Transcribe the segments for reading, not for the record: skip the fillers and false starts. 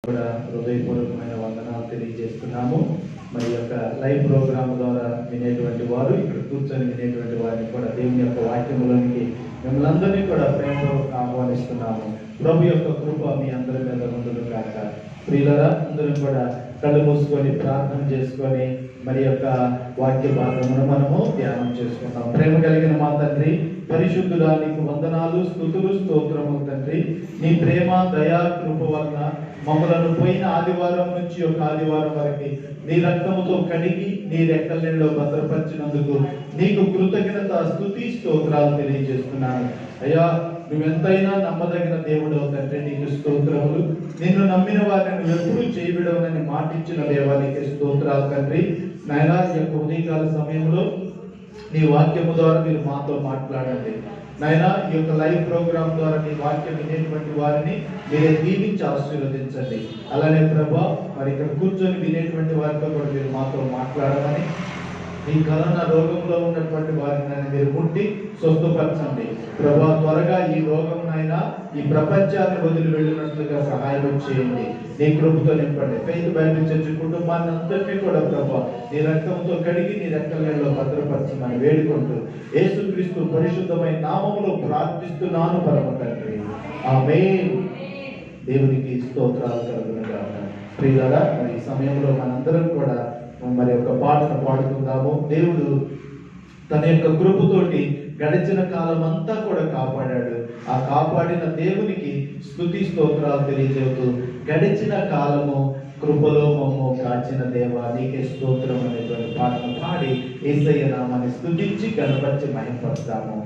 కూడా హృదయపూర్వకమైన వందనాలు తెలియజేస్తున్నాము. మరి యొక్క లైవ్ ప్రోగ్రామ్ ద్వారా వినేటువంటి వారు, ఇక్కడ కూర్చొని వినేటువంటి వారిని కూడా దేవుని యొక్క వాక్యంలోనికి మిమ్మల్ని అందరినీ కూడా ప్రేమపూర్వక ఆహ్వానిస్తున్నాము. ప్రభు యొక్క కృప మీ అందరి మీద ఉండును కాక. ప్రియులారా, అందరూ కూడా కళ్ళు మూసుకొని ప్రార్థన చేసుకొని మరి యొక్క వాక్య భాగమును మనము ధ్యానం చేసుకుంటాం. ప్రేమ కలిగిన మా తండ్రి, పరిశుద్ధుడా, నీకు వందనాలు, స్తుతులు, స్తోత్రము తండ్రి. నీ ప్రేమ, దయా, కృప వలన మమ్మలను పోయిన ఆదివారం నుంచి ఒక ఆదివారం వరకు నీ రక్తముతో కడిగి నీ రెక్కల నీళ్ళలో భద్రపరిచినందుకు నీకు కృతజ్ఞత, స్తుతి, స్తోత్రాలు తెలియజేస్తున్నాను. అయ్యా, నువ్వెంతైనా నమ్మదగిన దేవుడు తండ్రి, నీకు స్తోత్రములు. నిన్ను నమ్మిన వారిని నువ్వు ఎప్పుడు చేయబడవనని మాటిచ్చిన దేవానికి స్తోత్రాలు తండ్రి. నాయనా, ఈ యొక్క ఉదయకాల సమయంలో నీ వాక్యము ద్వారా మీరు మాతో మాట్లాడండి నాయనా. ఈ యొక్క లైవ్ ప్రోగ్రామ్ ద్వారా నీ వాక్యం వినేటువంటి వారిని మీరే దీవించి ఆశీర్వదించండి. అలానే ప్రభా, మరి ఇక్కడ కూర్చొని వినేటువంటి వారితో కూడా మీరు మాతో మాట్లాడమని, ఈ కరోనా రోగంలో ఉన్నటువంటి వారిని మీరు ముట్టి స్వస్థపరచండి ప్రభా. త్వరగా ఈ రోగం అయినా ఈ ప్రపంచాన్ని వదిలి వెళ్ళినట్లుగా సహాయం చేయండి. నీ కృపతో నింపండి. ఫెయిత్ బైబిల్ చర్చ్ కుటుంబాన్ని అందరినీ కూడా ప్రభా నీ రక్తంతో కడిగి నీ రెక్కల నీళ్ళలో భద్రపరచమని వేడుకుంటూ యేసుక్రీస్తు పరిశుద్ధమైన నామములో ప్రార్థిస్తున్నాను పరమ తండ్రి, ఆమేన్. దేవునికి స్తోత్రాలు కలుగునుగాక. ప్రియులారా, మరి ఈ సమయంలో మనందరం కూడా మరి ఒక పాటను పాడుకుందాము. దేవుడు తన యొక్క కృపతోటి గడిచిన కాలం అంతా కూడా కాపాడాడు. ఆ కాపాడిన దేవునికి స్తుతి స్తోత్రాలు తెలియజేస్తూ గడిచిన కాలము కృపలో మమ్ము కాచిన దేవా నీకే స్తోత్రం అనేటువంటి పాటను పాడి యేసయ్య నామాన్ని స్తుతించి గణపరిచి మహిమపరుస్తాము.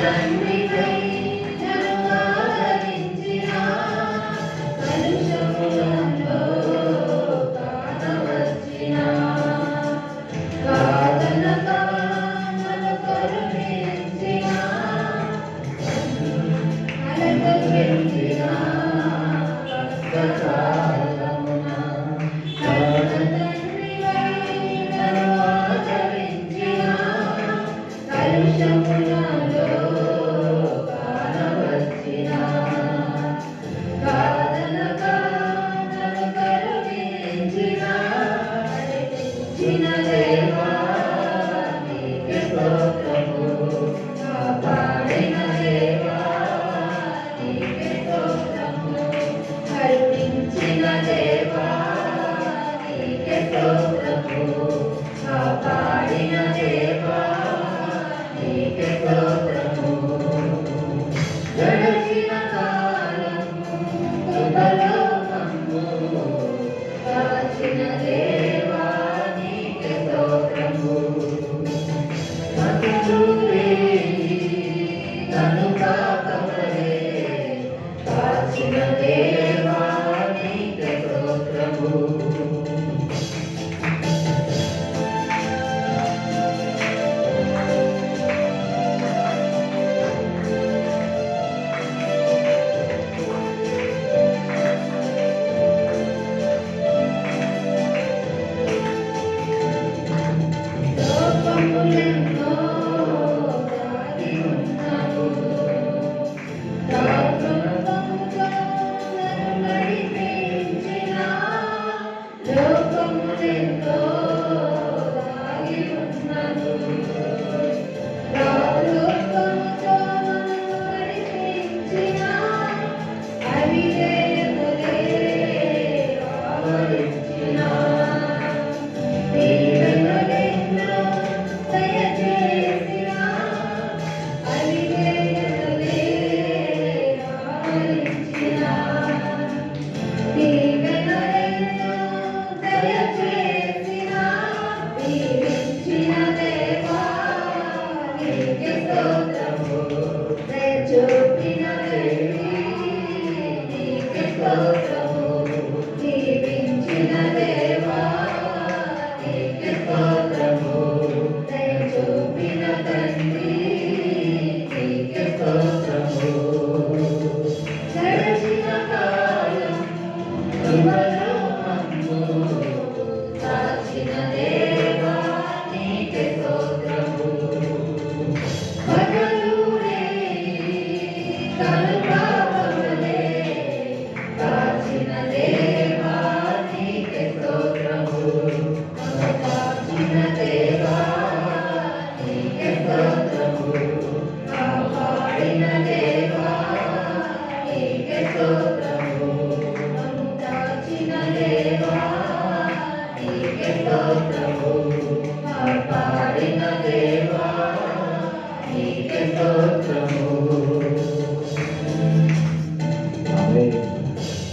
తండ్రి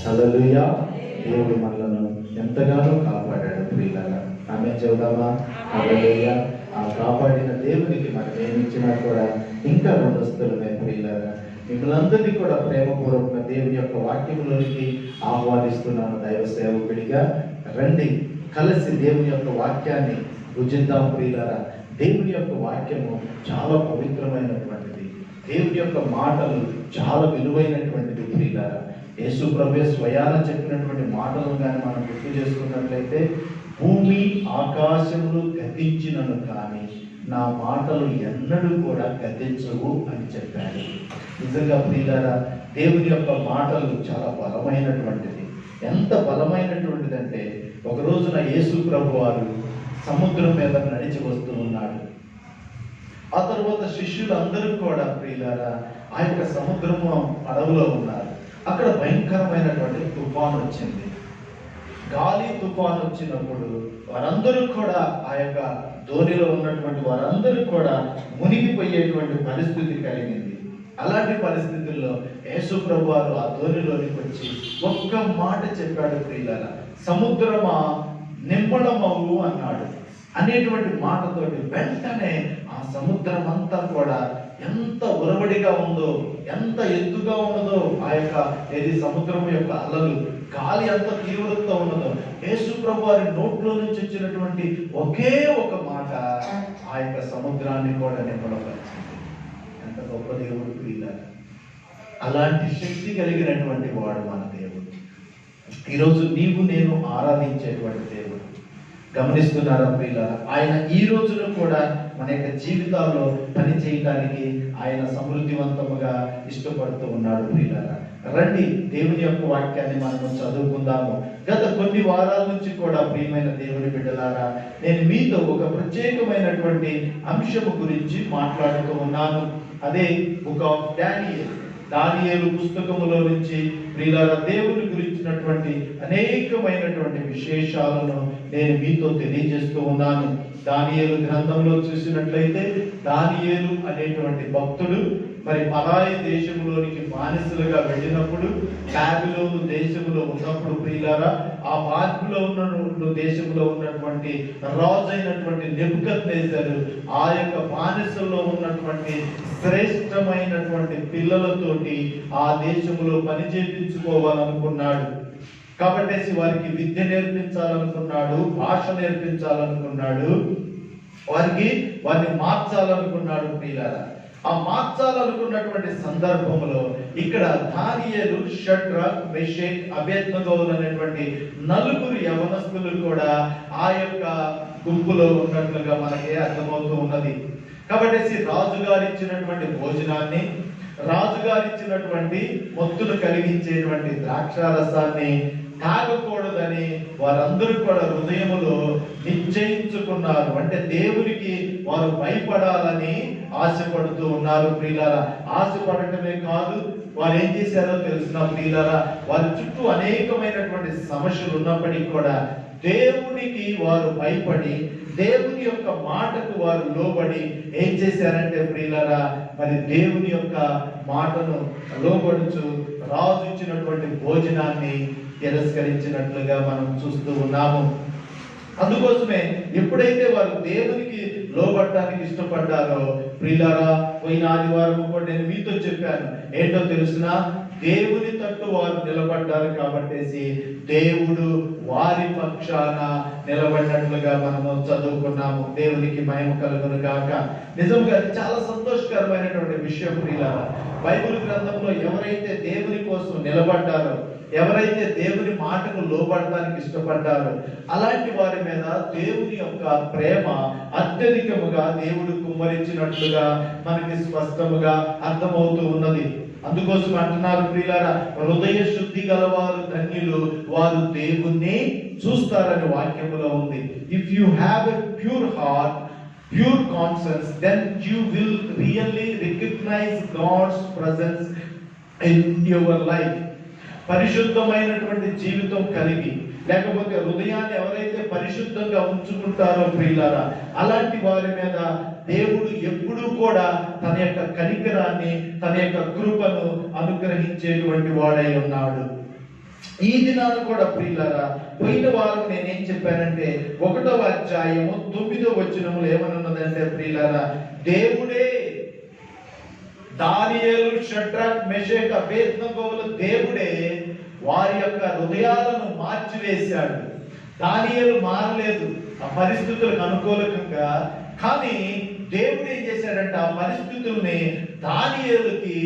హల్లెలూయా. దేవుడు మనలను ఎంతగానో కాపాడాడు ప్రియులారా. ఆమె చెబుదామా? హల్లెలూయా. ఆ కాపాడిన దేవునికి మనం ఏమిచ్చినా కూడా ఇంకా రుణస్తులమే ప్రియులారా. మిమ్మల్ని అందరినీ కూడా ప్రేమపూర్వక దేవుని యొక్క వాక్యంలోనికి ఆహ్వానిస్తున్నాను. దైవ సేవకుడిగా రండి, కలిసి దేవుని యొక్క వాక్యాన్ని భుజిద్దాం ప్రియులారా. దేవుని యొక్క వాక్యము చాలా పవిత్రమైనటువంటిది. దేవుని యొక్క మాటలు చాలా విలువైనటువంటిది ప్రియులారా. యేసు ప్రభువే స్వయాన చెప్పినటువంటి మాటలను కానీ మనం గుర్తు చేసుకున్నట్లయితే, భూమి ఆకాశములు గతించినను కానీ నా మాటలు ఎన్నడూ కూడా గతించవు అని చెప్పాడు. నిజంగా ప్రియులారా, దేవుని యొక్క మాటలు చాలా బలమైనటువంటిది. ఎంత బలమైనటువంటిది అంటే, ఒక రోజున యేసు ప్రభు వారు సముద్రం మీద నడిచి వస్తూ ఉన్నాడు. ఆ తర్వాత శిష్యులు అందరూ కూడా ప్రియులారా ఆ యొక్క సముద్రము పడవలో ఉన్నారు. అక్కడ భయంకరమైనటువంటి తుఫాను వచ్చింది. గాలి తుఫాను వచ్చినప్పుడు వారందరూ కూడా ఆ యొక్క ధోనిలో ఉన్నటువంటి వారందరూ కూడా మునిగిపోయేటువంటి పరిస్థితి కలిగింది. అలాంటి పరిస్థితుల్లో యేసు ప్రభు వారు ఆ ధోనిలోనికి వచ్చి ఒక్క మాట చెప్పాడు ప్రియులారా, సముద్రమా నిమ్మళమవు అన్నాడు. అనేటువంటి మాటతోటి వెంటనే ఆ సముద్రం అంతా కూడా ఎంత ఉరవడిగా ఉందో, ఎంత ఎత్తుగా ఉన్నదో, ఆ యొక్క ఏది సముద్రం యొక్క అలలు, గాలి ఎంత తీవ్రతతో ఉన్నదో, యేసు ప్రభు వారి నోట్లో నుంచి వచ్చినటువంటి ఒకే ఒక మాట ఆ యొక్క సముద్రాన్ని కూడా నిమ్మలపరిచింది. ఎంత గొప్ప దేవుడు ప్రియులారా. అలాంటి శక్తి కలిగినటువంటి వాడు మన దేవుడు. ఈరోజు నీవు నేను ఆరాధించేటువంటి దేవుడు. గమనిస్తున్నారా ప్రియులారా? ఆయన ఈ రోజులో కూడా మన యొక్క జీవితాల్లో పని చేయడానికి ఆయన సమృద్ధివంతముగా ఇష్టపడుతూ ఉన్నాడు ప్రియులారా. రండి, దేవుని యొక్క వాక్యాన్ని మనము చదువుకుందాము. గత కొన్ని వారాల నుంచి కూడా ప్రియమైన దేవుని బిడ్డలారా, నేను మీతో ఒక ప్రత్యేకమైనటువంటి అంశము గురించి మాట్లాడుతూ ఉన్నాను. అదే బుక్ ఆఫ్ డానియేల్. దానియేలు పుస్తకములో నుంచి ప్రియులారా దేవుని గురించినటువంటి అనేకమైనటువంటి విశేషాలను నేను మీతో తెలియజేస్తూ ఉన్నాను. దానియేలు గ్రంథంలో చూసినట్లయితే, దానియేలు అనేటువంటి భక్తుడు మరి పరాయి దేశంలోనికి బానిసలుగా వెళ్ళినప్పుడు, బాబిలోను దేశంలో ఉన్నప్పుడు ప్రియులారా, ఆ బాబిలోను దేశంలో ఉన్నటువంటి రాజు అయినటువంటి నెబుకద్నెజరు ఆ యొక్క బానిసల్లో ఉన్నటువంటి శ్రేష్టమైనటువంటి పిల్లలతోటి ఆ దేశంలో పని చేయించుకోవాలనుకున్నాడు. కాబట్టి వారికి విద్య నేర్పించాలనుకున్నాడు, భాష నేర్పించాలనుకున్నాడు, వారిని మార్చాలనుకున్నాడు ప్రియులారా. ఆ మార్చాలనుకున్నటువంటి సందర్భంలో ఇక్కడ దానియేలు, షడ్రక్, మెషక్, అబేద్నెగో అనేటువంటి నలుగురు యవనస్తులు కూడా ఆ యొక్క గుంపులో ఉన్నట్లుగా మనకి అర్థమవుతూ ఉన్నది. కాబట్టి రాజుగారు ఇచ్చినటువంటి భోజనాన్ని, రాజుగారు ఇచ్చినటువంటి మొత్తులు కలిగించేటువంటి ద్రాక్షారసాన్ని తాగకూడదని వారందరూ కూడా హృదయములో నిశ్చయించుకున్నారు. అంటే దేవునికి వారు భయపడాలని ఆశపడుతూ ఉన్నారు ప్రియులారా. ఆశపడటమే కాదు, వారు ఏం చేశారో తెలిసిన ప్రియులారా, వారి చుట్టూ అనేకమైనటువంటి సమస్యలు ఉన్నప్పటికీ కూడా దేవునికి వారు భయపడి, దేవుని యొక్క మాటకు వారు లోబడి ఏం చేశారంటే ప్రియులారా, మరి దేవుని యొక్క మాటను లోబడుచు రాజు ఇచ్చినటువంటి భోజనాన్ని తిరస్కరించినట్లుగా మనం చూస్తూ ఉన్నాము. అందుకోసమే ఎప్పుడైతే వారు దేవునికి లోబడటానికి ఇష్టపడ్డారో ప్రియులారా, పోయిన ఆదివారం కూడా నేను మీతో చెప్పాను, ఏంటో తెలుసిన, దేవుని తట్టు వారు నిలబడ్డారు కాబట్టి దేవుడు వారి పక్షాన నిలబడినట్లుగా మనము చదువుకున్నాము. దేవునికి మహిమ కలుగును గాక. నిజంగా చాలా సంతోషకరమైనటువంటి విషయం ప్రియులారా. బైబిల్ గ్రంథంలో ఎవరైతే దేవుని కోసం నిలబడ్డారో, ఎవరైతే దేవుని మాటకు లోబడటానికి ఇష్టపడ్డారో అలాంటి వారి మీద దేవుని యొక్క ప్రేమ అత్యధికముగా దేవుడు కుమ్మరించినట్లుగా మనకి స్పష్టముగా అర్థమవుతూ ఉన్నది. అందుకోసం అంటున్నారు ప్రియులారా, హృదయ శుద్ధి గలవారు ధన్యులు, వారు దేవుణ్ణి చూస్తారని వాక్యములో ఉంది. If you have a pure heart, pure conscience, then you will really recognize God's presence in your life. పరిశుద్ధమైనటువంటి జీవితం కలిగి, లేకపోతే హృదయాన్ని ఎవరైతే పరిశుద్ధంగా ఉంచుకుంటారో ప్రియులారా, అలాంటి వారి మీద దేవుడు ఎప్పుడూ కూడా తన యొక్క కనికరాన్ని, తన యొక్క కృపను అనుగ్రహించేటువంటి వాడై ఉన్నాడు. ఈ దినాలు కూడా ప్రియులారా, పోయిన వారం నేనేం చెప్పానంటే 1వ అధ్యాయము 9వ వచనములో ఏమనున్నదంటే ప్రియులారా, దేవుడే దానియేలు, షడ్రక్, మెషక్, అబేద్నెగోలు దేవుడే వారి యొక్క హృదయాలను మార్చివేశాడు. దానియేలు మారలేదు ఆ పరిస్థితులకు అనుకూలంగా, కానీ దేవుడు ఏం చేశాడంటే ఆ పరిస్థితుల్ని దానియేలుకి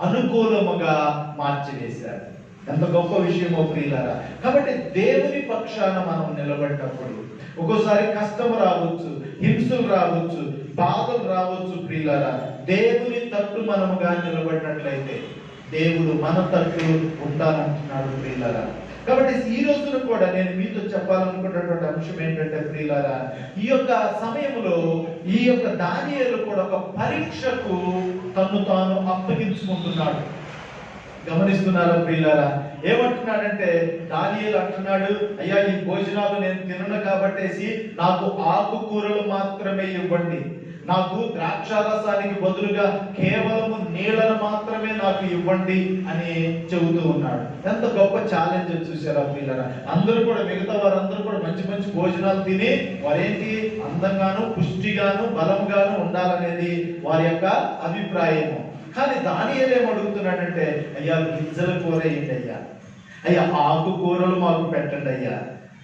అనుకూలముగా మార్చివేశాడు. ఎంత గొప్ప విషయమో ప్రియులారా. కాబట్టి దేవుని పక్షాన మనం నిలబడ్డప్పుడు ఒక్కోసారి కష్టం రావచ్చు, హింసలు రావచ్చు, బాధలు రావచ్చు ప్రియులారా, దేవుని తట్టు మనముగా నిలబడినట్లయితే దేవుడు మన తట్టు ఉంటానంటున్నాడు ప్రియులారా. కాబట్టి ఈ రోజున కూడా నేను మీతో చెప్పాలనుకున్నటువంటి అంశం ఏంటంటే ప్రియులారా, ఈ యొక్క సమయంలో ఈ యొక్క దానియేలు కూడా ఒక పరీక్షకు తను తాను అప్పగించుకుంటున్నాడు. గమనిస్తున్నారా ప్రియులారా? ఏమంటున్నాడంటే దానియేలు అంటున్నాడు, అయ్యా ఈ భోజనాలు నేను తినను కాబట్టేసి నాకు ఆకుకూరలు మాత్రమే ఇవ్వండి, నాకు ద్రాక్షారసానికి బదులుగా కేవలము నీళ్లను మాత్రమే నాకు ఇవ్వండి అని చెబుతూ ఉన్నాడు. ఎంత గొప్ప ఛాలెంజ్ చూసారా ప్రియులారా? అందరూ కూడా, మిగతా వారందరూ కూడా మంచి మంచి భోజనాలు తిని వారేంటి అందంగాను, పుష్టిగాను, బలంగాను ఉండాలనేది వారి యొక్క అభిప్రాయము. కానీ దానియేలు ఏం అడుగుతున్నాడంటే, అయ్యా గింజల కూర ఏంటి అయ్యా, అయ్యా ఆకుకూరలు మాకు పెట్టండి అయ్యా,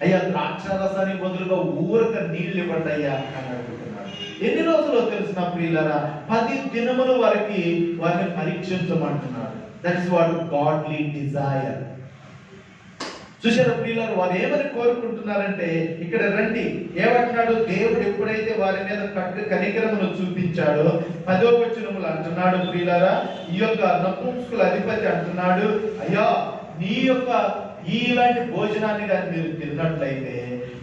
అయ్యా ద్రాక్షారసానికి బదులుగా ఊరక నీళ్ళు ఇవ్వండి అయ్యా అని అడుగుతున్నాడు. ఎన్ని రోజులు తెలిసిన ప్రియులారా? 10 దినముల వరకు వారిని పరీక్షించమంటున్నాడు. That is what godly desire. చూసారా ప్రియులారా, వారు ఏమని కోరుకుంటున్నారంటే, ఇక్కడ రండి ఏమంటున్నాడు, దేవుడు ఎప్పుడైతే వారి మీద కనికరమును చూపించాడో 10వ వచనములు అంటున్నాడు ప్రియులారా, ఈ యొక్క నపుంసకుల అధిపతి అంటున్నాడు, అయ్యా నీ యొక్క ఇలాంటి భోజనాన్ని కానీ మీరు తిన్నట్లయితే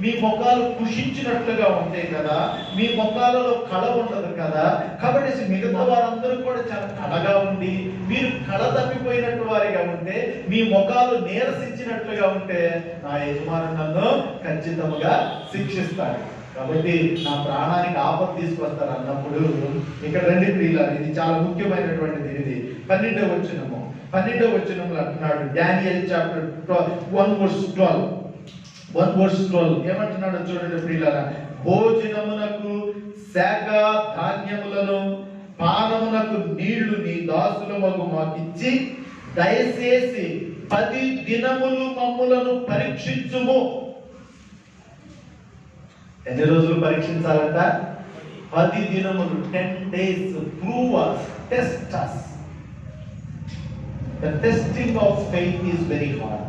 మీ ముఖాలు పుషించినట్లుగా ఉంటాయి కదా, మీ ముఖాలలో కళ ఉండదు కదా, కాబట్టి మిగతా వారందరూ కూడా చాలా కళగా ఉండి మీరు కళ తప్పిపోయినట్టు వారిగా ఉంటే, మీ ముఖాలు నీరసించినట్లుగా ఉంటే నా యజమాను నన్ను ఖచ్చితంగా శిక్షిస్తాడు, కాబట్టి నా ప్రాణానికి ఆపద తీసుకొస్తారు అన్నప్పుడు ఇక్కడ రండి ప్రియులారా, ఇది చాలా ముఖ్యమైనటువంటిది. ఇది 12వ వచనములు అంటున్నాడు, డానియల్ చాప్టర్ 1:12 ఏమంటున్నాడు చూడండి ప్రియులారా, భోజనమునకు శాఖ ధాన్యములను, పానమునకు నీళ్లు నీ దాసులమగు మాకిచ్చి దయచేసి 10 దినములు మమ్ములను పరీక్షించుము. ఎన్ని రోజులు పరీక్షించాలంట? 10 దినములు, 10 days. Prove us, test us. The testing of faith is very hard.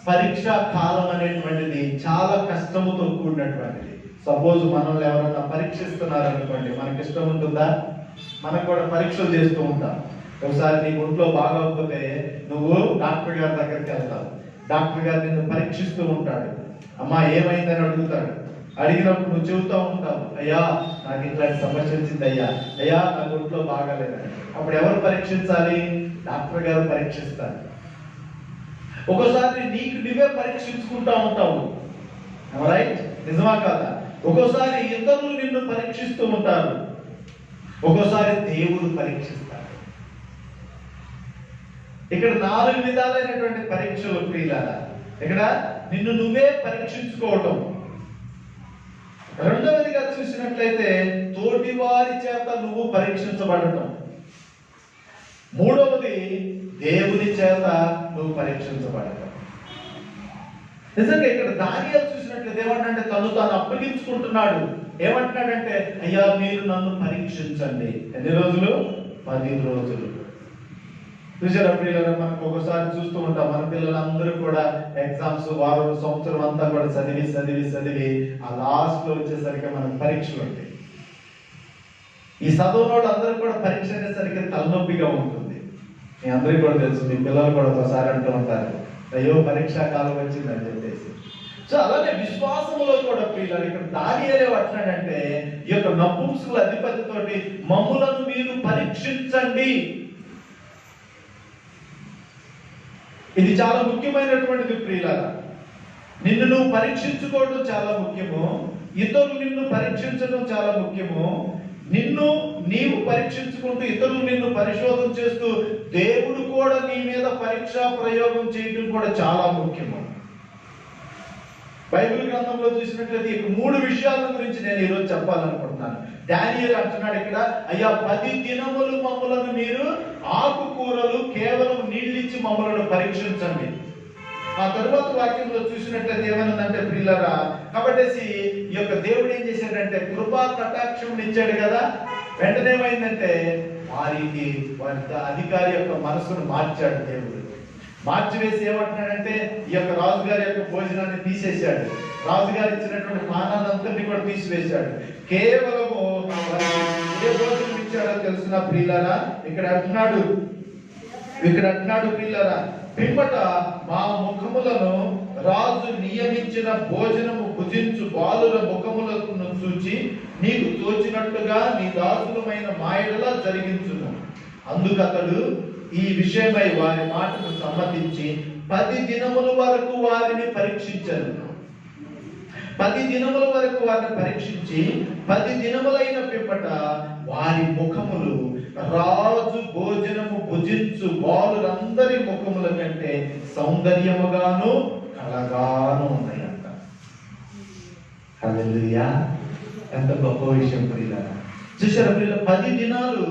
పరీక్ష కాలం అనేటువంటిది చాలా కష్టముతో కూడినటువంటిది. సపోజ్ మనల్ని ఎవరన్నా పరీక్షిస్తున్నారనుకోండి, మనకి ఇష్టం ఉంటుందా? మనకు కూడా పరీక్షలు చేస్తూ ఉంటాం. ఒకసారి నీకు ఒంట్లో బాగోకపోతే నువ్వు డాక్టర్ గారి దగ్గరికి వెళ్తావు. డాక్టర్ గారు నిన్ను పరీక్షిస్తూ ఉంటాడు. అమ్మా ఏమైందని అడుగుతాడు. అడిగినప్పుడు నువ్వు చెబుతూ ఉంటావు, అయ్యా నాకు ఇట్లాంటి సమస్య వచ్చింది అయ్యా, అయ్యా నాకు ఒంట్లో బాగాలేదని. అప్పుడు ఎవరు పరీక్షించాలి? డాక్టర్ గారు పరీక్షిస్తారు. ఒక్కోసారి నీకు నువ్వే పరీక్షించుకుంటా ఉంటావు, రైట్? నిజమా కాదా? ఒక్కోసారి ఇతరులు నిన్ను పరీక్షిస్తూ ఉంటారు, ఒక్కోసారి దేవుడు పరీక్షిస్తాడు. ఇక్కడ 4 విధాలైనటువంటి పరీక్షలు ప్రియులారా. ఇక్కడ నిన్ను నువ్వే పరీక్షించుకోవటం, రెండవదిగా చూసినట్లయితే తోటి వారి చేత నువ్వు పరీక్షించబడటం, మూడవది దేవుని చేత నువ్వు పరీక్షించబడటం. నిజంగా ఇక్కడ దానియేలు చూసినట్లయితే ఏమంటే తను తాను అప్పగించుకుంటున్నాడు. ఏమంటున్నాడంటే, అయ్యా మీరు నన్ను పరీక్షించండి. ఎన్ని రోజులు? 10 రోజులు. చూసారా ప్రియులారా, మనకు ఒకసారి చూస్తూ ఉంటాం, మన పిల్లలందరూ కూడా ఎగ్జామ్స్ వారం సంవత్సరం అంతా కూడా చదివి చదివి చదివి ఆ లాస్ట్ లో వచ్చేసరికి మనకు పరీక్షలు ఉంటాయి. ఈ చదువులో అందరూ కూడా పరీక్ష అనేసరికి తలనొప్పిగా ఉంటుంది. మీ అందరికీ కూడా తెలుసు, మీ పిల్లలు కూడా ఒకసారి అంటూ ఉంటారు, అయ్యో పరీక్షా కాలం వచ్చిందని చెప్పేసి. సో అలాగే విశ్వాసంలో కూడా ప్రియులారా, ఇక్కడ దానియేలు ఏమంటున్నాడంటే, ఈ యొక్క నపుంసకుల అధిపతితోటి మమ్ములను మీరు పరీక్షించండి. ఇది చాలా ముఖ్యమైనటువంటిది ప్రియులారా. నిన్ను నువ్వు పరీక్షించుకోవడం చాలా ముఖ్యము, ఇతరులు నిన్ను పరీక్షించడం చాలా ముఖ్యము. నిన్ను నీవు పరీక్షించుకుంటూ ఇతరులు నిన్ను పరిశోధన చేస్తూ దేవుడు కూడా నీ మీద పరీక్షా ప్రయోగం చేయడం కూడా చాలా ముఖ్యము. బైబిల్ గ్రంథంలో చూసినట్లయితే 3 విషయాల గురించి నేను ఈరోజు చెప్పాలనుకుంటున్నాను. దానియేలు అంటున్నాడు ఇక్కడ, అయ్యా 10 దినములు మమ్మలను మీరు ఆకుకూరలు కేవలం నీళ్ళిచ్చి మమ్మలను పరీక్షించండి. ఆ తరువాత వాక్యంలో చూసినట్లయితే ఏమన్నదంటే ప్రియులారా, కాబట్టి ఈ యొక్క దేవుడు ఏం చేశాడంటే కృపా కటాక్షం ఇచ్చాడు కదా. వెంటనే ఏమైందంటే వారి అధికారి యొక్క మనసును మార్చాడు దేవుడు. మార్చివేసి ఏమంటున్నాడంటే ఈ యొక్క రాజుగారి యొక్క భోజనాన్ని తీసేశాడు. రాజుగారు ఇచ్చినటువంటి పానాలంతరినీ కూడా తీసివేశాడు. కేవలము ఏ భోజనం ఇచ్చాడో తెలిసిన ప్రియులారా, ఇక్కడ అంటున్నాడు ప్రియులారా, పిమ్మట మా ముఖములను రాజు నియమించిన భోజనము భుజించు బాలుల ముఖములను చూచి నీకు తోచినట్టుగా నీ దాసులమైన మాయడలా జరిగించును. అందుకు అతడు ఈ విషయమై వారి మాటను సమ్మతించి 10 దినముల వరకు వారిని పరీక్షించారు. 10 దినముల వరకు వారిని పరీక్షించి 10 దినములైన పిమ్మట వారి ముఖములు రాజు భోజనము భుజించు బాలురందరి ముఖముల కంటే సౌందర్యముగాను కళగాను ఉన్నాయంట. హల్లెలూయా! ఎంత గొప్ప విషయం ప్రియులారా. చూశారా ప్రియులారా, 10 దినాలు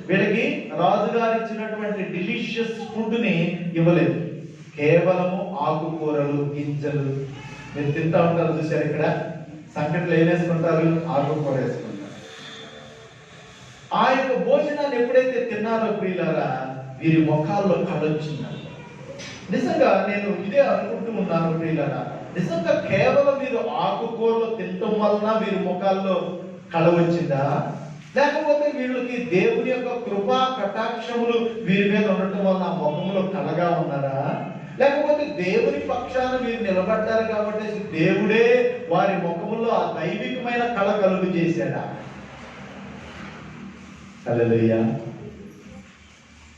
వీళ్ళకి రాజుగారు ఇచ్చినటువంటి డిలీషియస్ ఫుడ్ ని ఇవ్వలేదు. కేవలము ఆకుకూరలు, గింజలు మీరు తింటా ఉంటారు. చూశారు ఇక్కడ సంకట్లో ఏం వేసుకుంటారు? ఆకుకూర వేసుకుంటారు. ఆ యొక్క భోజనాన్ని ఎప్పుడైతే తిన్నారో ప్రియులారా, వీరి ముఖాల్లో కళొచ్చింది. నిజంగా నేను ఇదే అనుకుంటూ ఉన్నాను ప్రియులారా, నిజంగా కేవలం మీరు ఆకుకూరలు తినటం వలన వీరి ముఖాల్లో కళ వచ్చిందా, లేకపోతే వీళ్ళకి దేవుని యొక్క కృపా కటాక్షములు వీరి మీద ఉండటం వలన ఆ ముఖంలో కళగా ఉన్నారా, లేకపోతే దేవుని పక్షాన వీరు నిలబడ్డారు కాబట్టి దేవుడే వారి ముఖములో ఆ దైవికమైన కళ కలుగు చేశాడా? హల్లెలూయా!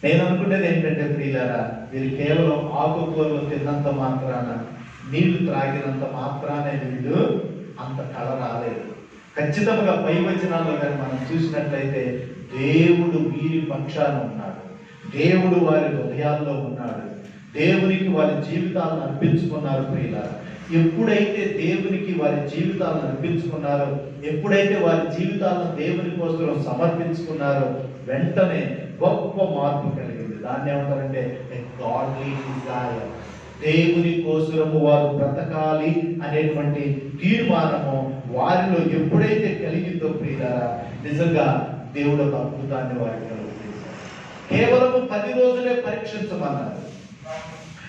నేను అనుకునేది ఏంటంటే ప్రియులారా, వీరు కేవలం ఆకుకూరలు తిన్నంత మాత్రాన, నీళ్లు త్రాగినంత మాత్రానే వీళ్ళు అంత కళ రాలేదు. ఖచ్చితంగా పై వచనాల్లో కానీ మనం చూసినట్లయితే దేవుడు వీరి పక్షాన ఉన్నాడు. దేవుడు వారి హృదయాల్లో ఉన్నాడు. దేవునికి వారి జీవితాలను అర్పించుకున్నారు ప్రియులారా. ఎప్పుడైతే దేవునికి వారి జీవితాలను అర్పించుకున్నారో, ఎప్పుడైతే వారి జీవితాలను దేవుని కోసం సమర్పించుకున్నారో, వెంటనే గొప్ప మార్పు కలిగింది. దాన్ని ఏమంటారంటే గాడ్లీ డిజైర్. దేవుని కోసము వారు బ్రతకాలి అనేటువంటి తీర్మానము వారిలో ఎప్పుడైతే కలిగిందో ప్రియులారా, నిజంగా దేవుడు ఒక అద్భుతాన్ని వారికి కలుగజేశారు. కేవలము 10 రోజులే పరీక్షించమన్నారు.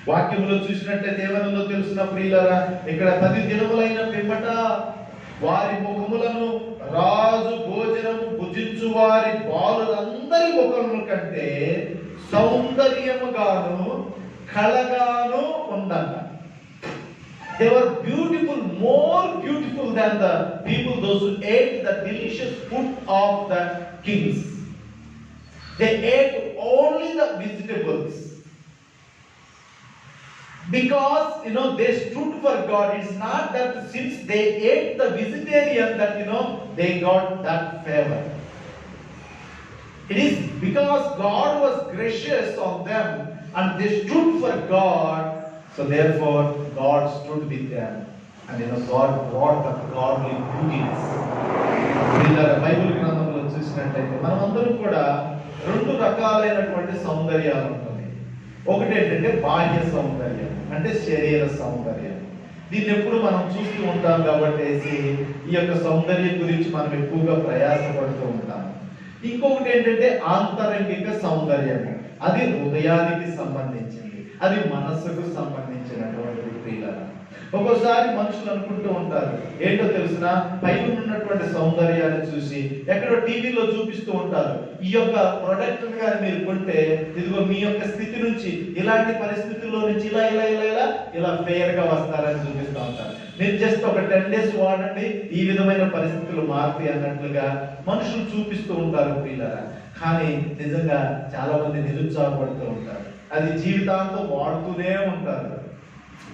వాక్యంలో చూసినట్లయితే ఏమనుందో తెలుసిన ప్రియులారా, ఇక్కడ 10 దినములైన పిమ్మట వారి ముఖములను రాజు భోజనము భుజించు వారి బాలురందరి ముఖముల కంటే సౌందర్యముగాను కళగాను ఉందంట. They were beautiful, more beautiful than the people those who ate the delicious food of the kings. They ate only the vegetables. Because they stood for God. It's not that since they ate the vegetarian that they got that favor. It is because God was gracious on them and they stood for God, so therefore God stood with them, and God brought the godly beautiness. Bible గ్రంథంలో చూసినట్లయితే మనమందరం కూడా 2 రకాలైనటువంటి సౌందర్యాలు ఉంటుంది. ఒకటి ఏంటంటే బాహ్య సౌందర్యం, అంటే శరీర సౌందర్యం. దీన్ని ఎప్పుడు మనం చూస్తూ ఉంటాం కాబట్టి ఈ యొక్క సౌందర్యం గురించి మనం ఎక్కువగా ప్రయాసపడుతూ ఉంటాం. ఇంకొకటి ఏంటంటే ఆంతరంగిక సౌందర్యం. అది హృదయానికి సంబంధించింది, అది మనస్సుకు సంబంధించినటువంటి ప్రియులారా. ఒక్కోసారి మనుషులు అనుకుంటూ ఉంటారు, ఏంటో తెలిసిన పైన ఉన్నటువంటి సౌందర్యాన్ని చూసి ఎక్కడో టీవీలో చూపిస్తూ ఉంటారు, ఈ యొక్క ప్రొడక్ట్ కానీ మీరు కొంటే ఇదిగో మీ యొక్క స్థితి నుంచి ఇలాంటి పరిస్థితుల్లో నుంచి ఇలా ఇలా ఇలా ఇలా ఇలా ఫెయిర్ గా వస్తారని చూపిస్తూ ఉంటారు. మీరు జస్ట్ ఒక 10 days వాడండి, ఈ విధమైన పరిస్థితులు మారుతాయి అన్నట్లుగా మనుషులు చూపిస్తూ ఉంటారు ప్రియులారా. కానీ నిజంగా చాలా మంది నిరుత్సాహపడుతూ ఉంటారు, అది జీవితాంతం వాడుతూనే ఉంటారు.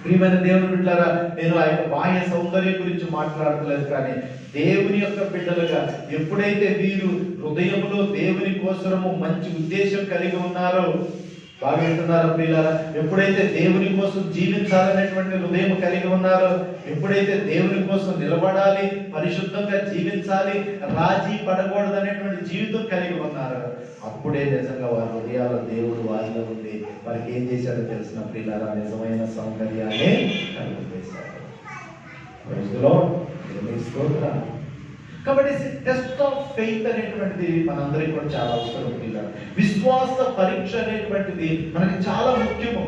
ప్రియమైన దేవుని బిడ్డలారా, నేను ఆ యొక్క బాహ్య సౌందర్యం గురించి మాట్లాడట్లేదు, కానీ దేవుని యొక్క బిడ్డలుగా ఎప్పుడైతే వీరు హృదయంలో దేవుని కోసము మంచి ఉద్దేశం కలిగి ఉన్నారో, బాగా వింటున్నారా ప్రియులారా, ఎప్పుడైతే దేవుని కోసం జీవించాలనేటువంటి హృదయం కలిగి ఉన్నారో, ఎప్పుడైతే దేవుని కోసం నిలబడాలి, పరిశుద్ధంగా జీవించాలి, రాజీ పడకూడదు అనేటువంటి జీవితం కలిగి ఉన్నారో, అప్పుడే నిజంగా వారి హృదయాల దేవుడు వారిలో ఉంది వారికి ఏం చేశాడో తెలిసిన ప్రియులారా, నిజమైన సౌందర్యాన్ని కలుగజేశాడు. కాబట్టి టెస్ట్ ఆఫ్ ఫెయిత్ అనేటువంటిది మనందరికీ కూడా చాలా అవసరం పిల్లలు. విశ్వాస పరీక్ష అనేటువంటిది మనకి చాలా ముఖ్యము.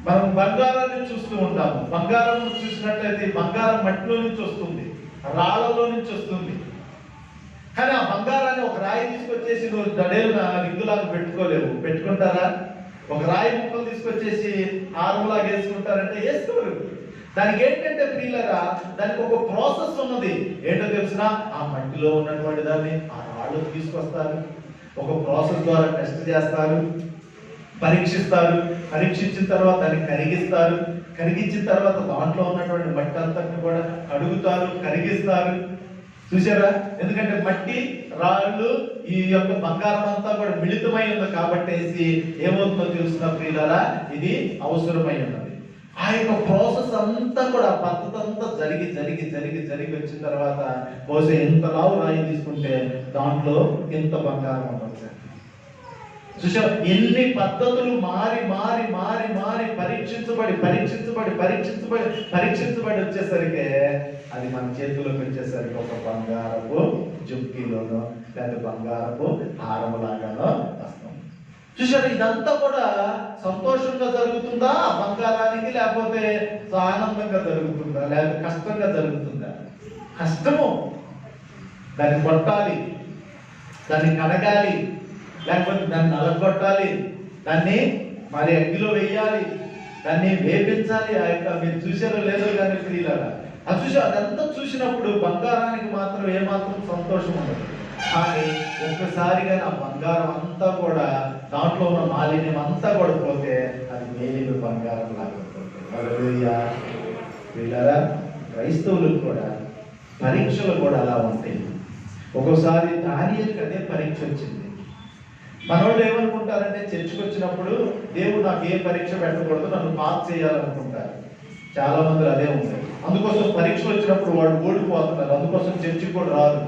మనం బంగారాన్ని చూస్తూ ఉంటాము, బంగారం చూసినట్లయితే బంగారం మట్టిలో నుంచి వస్తుంది, రాళ్లలో నుంచి వస్తుంది. కానీ ఆ బంగారాన్ని ఒక రాయి తీసుకొచ్చేసి నువ్వు దడేలున రింగులాగా పెట్టుకోలేవు. పెట్టుకుంటారా? ఒక రాయి ముక్కలు తీసుకొచ్చేసి హారంలాగా వేసుకుంటారంటే వేసుకోరు. దానికి ఏంటంటే ప్రియులరా, దానికి ఒక ప్రాసెస్ ఉన్నది. ఏంటో తెలిసిన ఆ మట్టిలో ఉన్నటువంటి దాన్ని ఆ రాళ్ళు తీసుకొస్తారు, ఒక ప్రాసెస్ ద్వారా టెస్ట్ చేస్తారు, పరీక్షిస్తారు. పరీక్షించిన తర్వాత దాన్ని కరిగిస్తారు, కరిగించిన తర్వాత దాంట్లో ఉన్నటువంటి మట్టి అంతటిని కూడా కడుగుతారు, కరిగిస్తారు. చూసారా? ఎందుకంటే మట్టి రాళ్ళు ఈ యొక్క బంగారం అంతా కూడా మిళితమై ఉంది కాబట్టి ఏమవుతుందో తెలుసిన ప్రియులారా, ఇది అవసరమై ఉన్నది. ఆ యొక్క ప్రాసెస్ అంతా కూడా పద్ధతి అంతా జరిగి జరిగి జరిగి జరిగి వచ్చిన తర్వాత బహుశా ఎంత లావు రాయి తీసుకుంటే దాంట్లో ఎంత బంగారం ఉంటుంది. చూసా, ఎన్ని పద్ధతులు మారి మారి మారి మారి పరీక్షించబడి పరీక్షించబడి పరీక్షించబడి పరీక్షించబడి వచ్చేసరికి అది మన చేతిలోకి వచ్చేసరికి ఒక బంగారపు జుక్కిలోనో లేదా బంగారపు హారము లాగానో వస్తుంది. చూసారు, ఇదంతా కూడా సంతోషంగా జరుగుతుందా బంగారానికి, లేకపోతే ఆనందంగా జరుగుతుందా, లేకపోతే కష్టంగా జరుగుతుందా? కష్టము. దాన్ని కొట్టాలి, దాన్ని కడగాలి, లేకపోతే దాన్ని నలగొట్టాలి, దాన్ని మరి అగ్గిలో వేయాలి, దాన్ని వేపించాలి. ఆ యొక్క మీరు చూసారో లేదో కానీ ప్రియులారా, అది చూసి అదంతా చూసినప్పుడు బంగారానికి మాత్రం ఏమాత్రం సంతోషం ఉండదు. కానీ ఒక్కసారిగా నా బంగారం అంతా కూడా దాంట్లో ఉన్న మాలిన్యం అంతా కూడా పోతే అది మేలు బంగారం లాగా. వీళ్ళరా క్రైస్తవులకు కూడా పరీక్షలు కూడా అలా ఉంటాయి. ఒక్కోసారి దానియేలుకి అదే పరీక్ష వచ్చింది. మనోళ్ళు ఏమనుకుంటారంటే చర్చికి వచ్చినప్పుడు దేవుడు నాకు ఏ పరీక్ష పెట్టకూడదు, నన్ను పాస్ చేయాలనుకుంటారు. చాలా మంది అదే ఉంటాయి. అందుకోసం పరీక్షలు వచ్చినప్పుడు వాళ్ళు ఓడిపోతున్నారు, అందుకోసం చర్చికి కూడా రాదు,